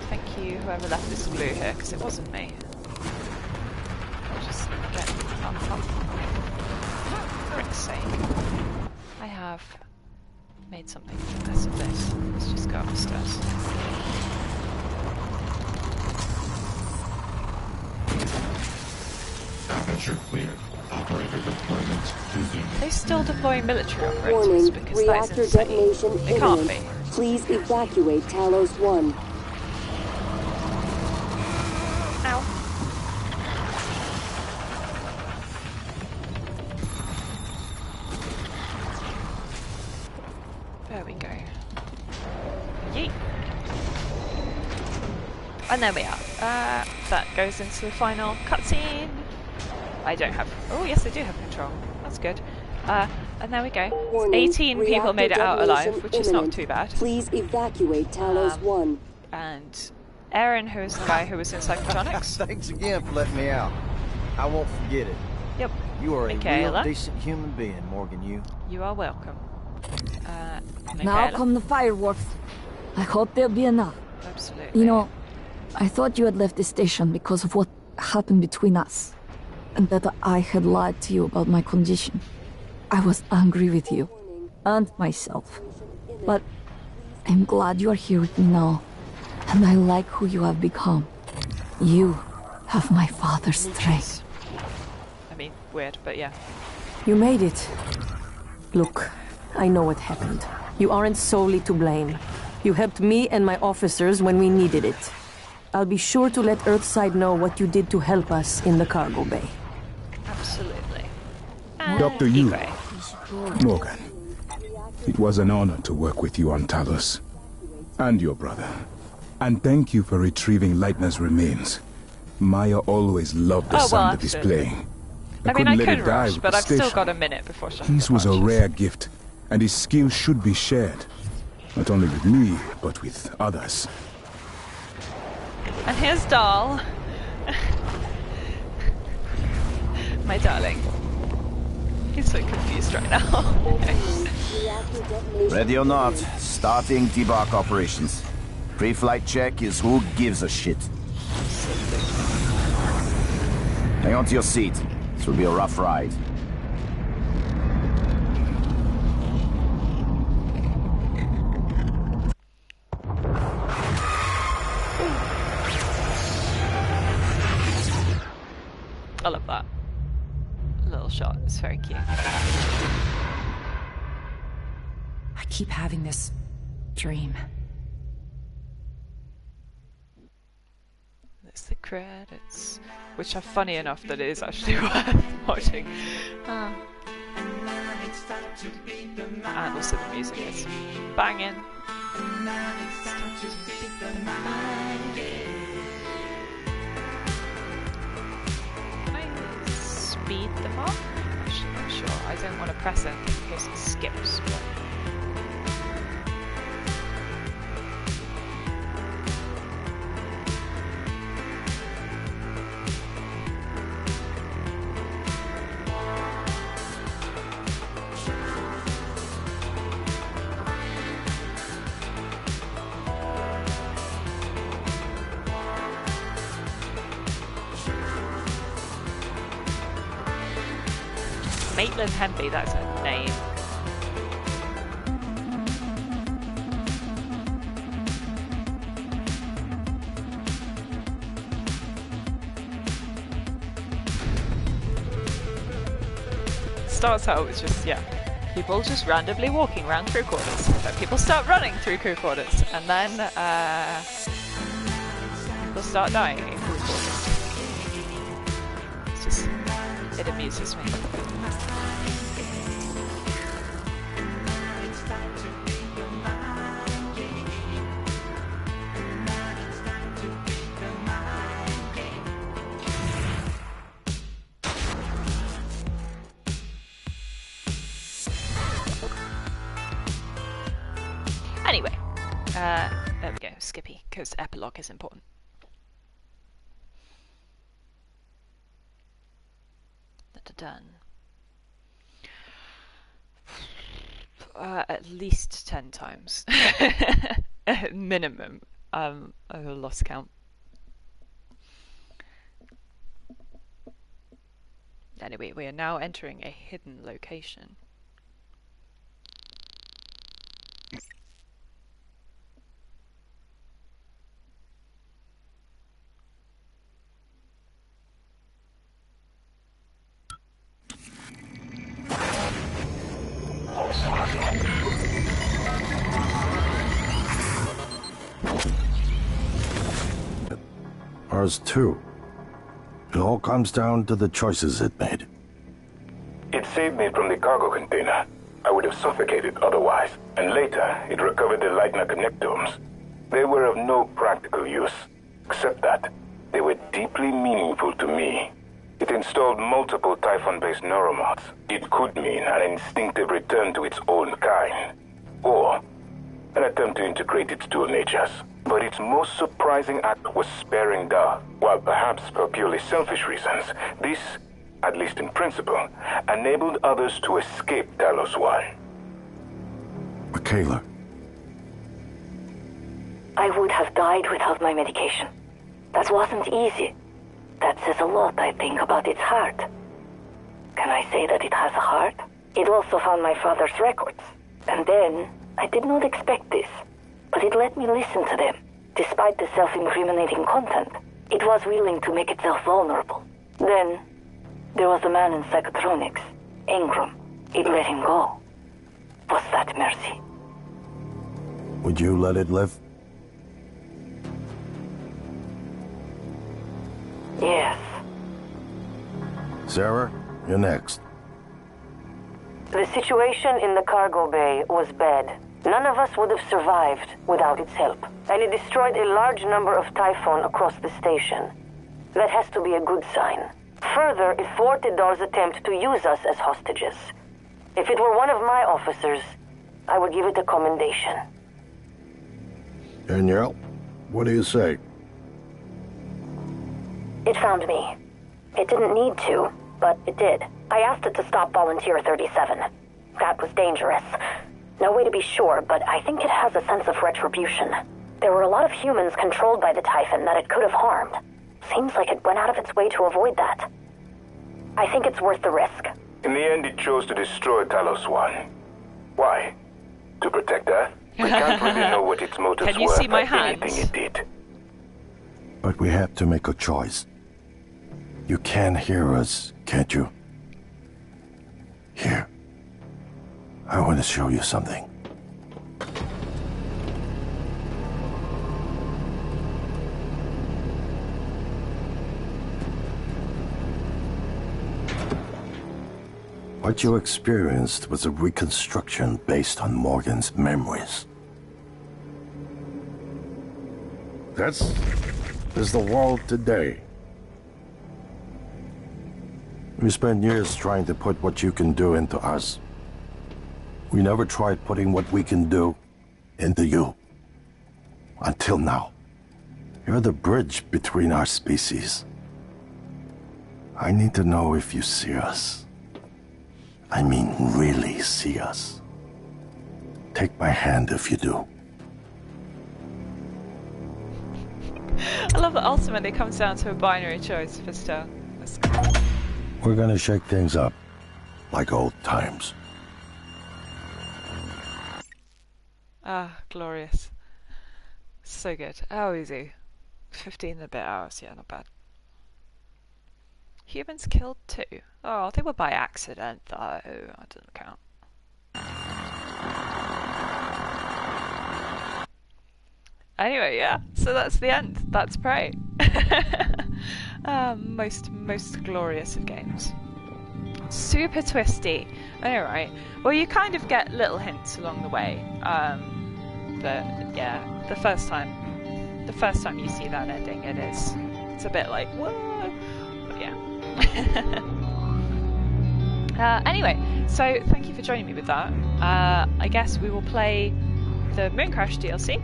Thank you, whoever left this glue here, because it wasn't me. I'll just get up. For frick's sake. I have made something of a mess of this. Let's just go upstairs. Aperture clear. Operator deployment Are they still deploying military operators? Warning, Because reactor that's insane. detonation They can't imminent. be. Please evacuate Talos 1. Ow. There we go. Yeet. And there we are. That goes into the final cutscene. I don't have... Oh, yes, I do have control. That's good. And there we go. Warning, 18 people made it out alive, which is not too bad. Please evacuate Talos 1. And Aaron, who is the guy who was in psychotronics. Thanks again for letting me out. I won't forget it. Yep. You are a Michaela. real decent human being, Morgan, you. You are welcome. Now come the fireworks. I hope there'll be enough. Absolutely. You know, I thought you had left the station because of what happened between us. And that I had lied to you about my condition. I was angry with you. And myself. But I'm glad you are here with me now. And I like who you have become. You have my father's strength. I mean, weird, but yeah. You made it. Look, I know what happened. You aren't solely to blame. You helped me and my officers when we needed it. I'll be sure to let Earthside know what you did to help us in the cargo bay. Absolutely. Dr. Yu, Morgan, it was an honor to work with you on Talos. And your brother. And thank you for retrieving Leitner's remains. Maya always loved the sound of his playing. I mean, I could rush, but I've still got a minute before shutting. His was a rare gift, and his skills should be shared. Not only with me, but with others. And here's Dahl. My darling. He's so confused right now. Ready or not, starting debark operations. Pre-flight check is who gives a shit. Hang on to your seat. This will be a rough ride. I love that little shot. It's very cute. I keep having this dream. There's the credits, which are funny enough that it is actually worth watching. And also the music is banging. Speed them up? I'm actually not sure. I don't want to press it in case it skips. But... Maitland Hemby, that's a name. Starts out with just, yeah, people just randomly walking around crew quarters. Then people start running through crew quarters, and then people start dying in crew quarters. It's just, it amuses me. Anyway, there we go, Skippy, because epilogue is important. Done. At least 10 times. At minimum. I lost count. Anyway, we are now entering a hidden location. ours too. It all comes down to the choices it made. It saved me from the cargo container. I would have suffocated otherwise. And later, it recovered the Leitner connectomes. They were of no practical use, except that they were deeply meaningful to me. It installed multiple Typhon-based neuromods. It could mean an instinctive return to its own kind, or an attempt to integrate its dual natures. But its most surprising act was sparing Dar. While perhaps for purely selfish reasons, this, at least in principle, enabled others to escape Talos 1. Michaela. I would have died without my medication. That wasn't easy. That says a lot, I think, about its heart. Can I say that it has a heart? It also found my father's records. And then, I did not expect this, but it let me listen to them. Despite the self-incriminating content, it was willing to make itself vulnerable. Then, there was the man in psychotronics, Ingram. It let him go. Was that mercy? Would you let it live? Yes. Sarah, you're next. The situation in the cargo bay was bad. None of us would have survived without its help. And it destroyed a large number of Typhon across the station. That has to be a good sign. Further, it thwarted Dar's attempt to use us as hostages. If it were one of my officers, I would give it a commendation. Danielle, what do you say? It found me. It didn't need to, but it did. I asked it to stop Volunteer 37. That was dangerous. No way to be sure, but I think it has a sense of retribution. There were a lot of humans controlled by the Typhon that it could have harmed. Seems like it went out of its way to avoid that. I think it's worth the risk. In the end, it chose to destroy Talos 1. Why? To protect her? We can't really know what its motives were. Can you see my hands? hands? Anything it did. But we have to make a choice. You can hear us, can't you? Here. I want to show you something. What you experienced was a reconstruction based on Morgan's memories. This is the world today. We spent years trying to put what you can do into us. We never tried putting what we can do into you. Until now. You're the bridge between our species. I need to know if you see us. I mean, really see us. Take my hand if you do. I love that ultimately it comes down to a binary choice for Star. We're gonna shake things up, like old times. Ah, glorious. So good. How easy. 15 and a bit hours, yeah, not bad. Humans killed too. Oh, they were by accident though. That doesn't count. Anyway, yeah, so that's the end. That's Prey. Most glorious of games. Super twisty. Alright. Well, you kind of get little hints along the way. But yeah, the first time you see that ending, it's a bit like, whoa. But yeah. Anyway, so thank you for joining me with that. I guess we will play the Mooncrash DLC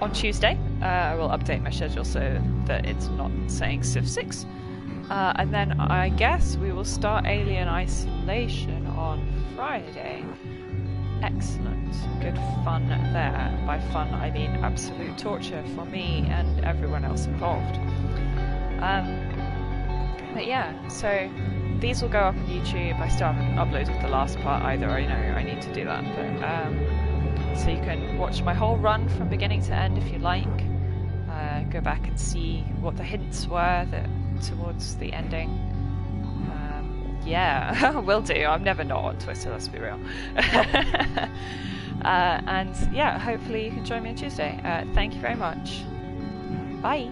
on Tuesday. I will update my schedule so that it's not saying Civ 6. And then I guess we will start Alien Isolation on Friday. Excellent. Good fun there. By fun, I mean absolute torture for me and everyone else involved. But yeah, so these will go up on YouTube. I still haven't uploaded the last part either. I know I need to do that. But so you can watch my whole run from beginning to end if you like. Go back and see what the hints were towards the ending. Yeah, will do. I'm never not on Twitter, let's be real. And yeah, hopefully you can join me on Tuesday. Thank you very much. Bye.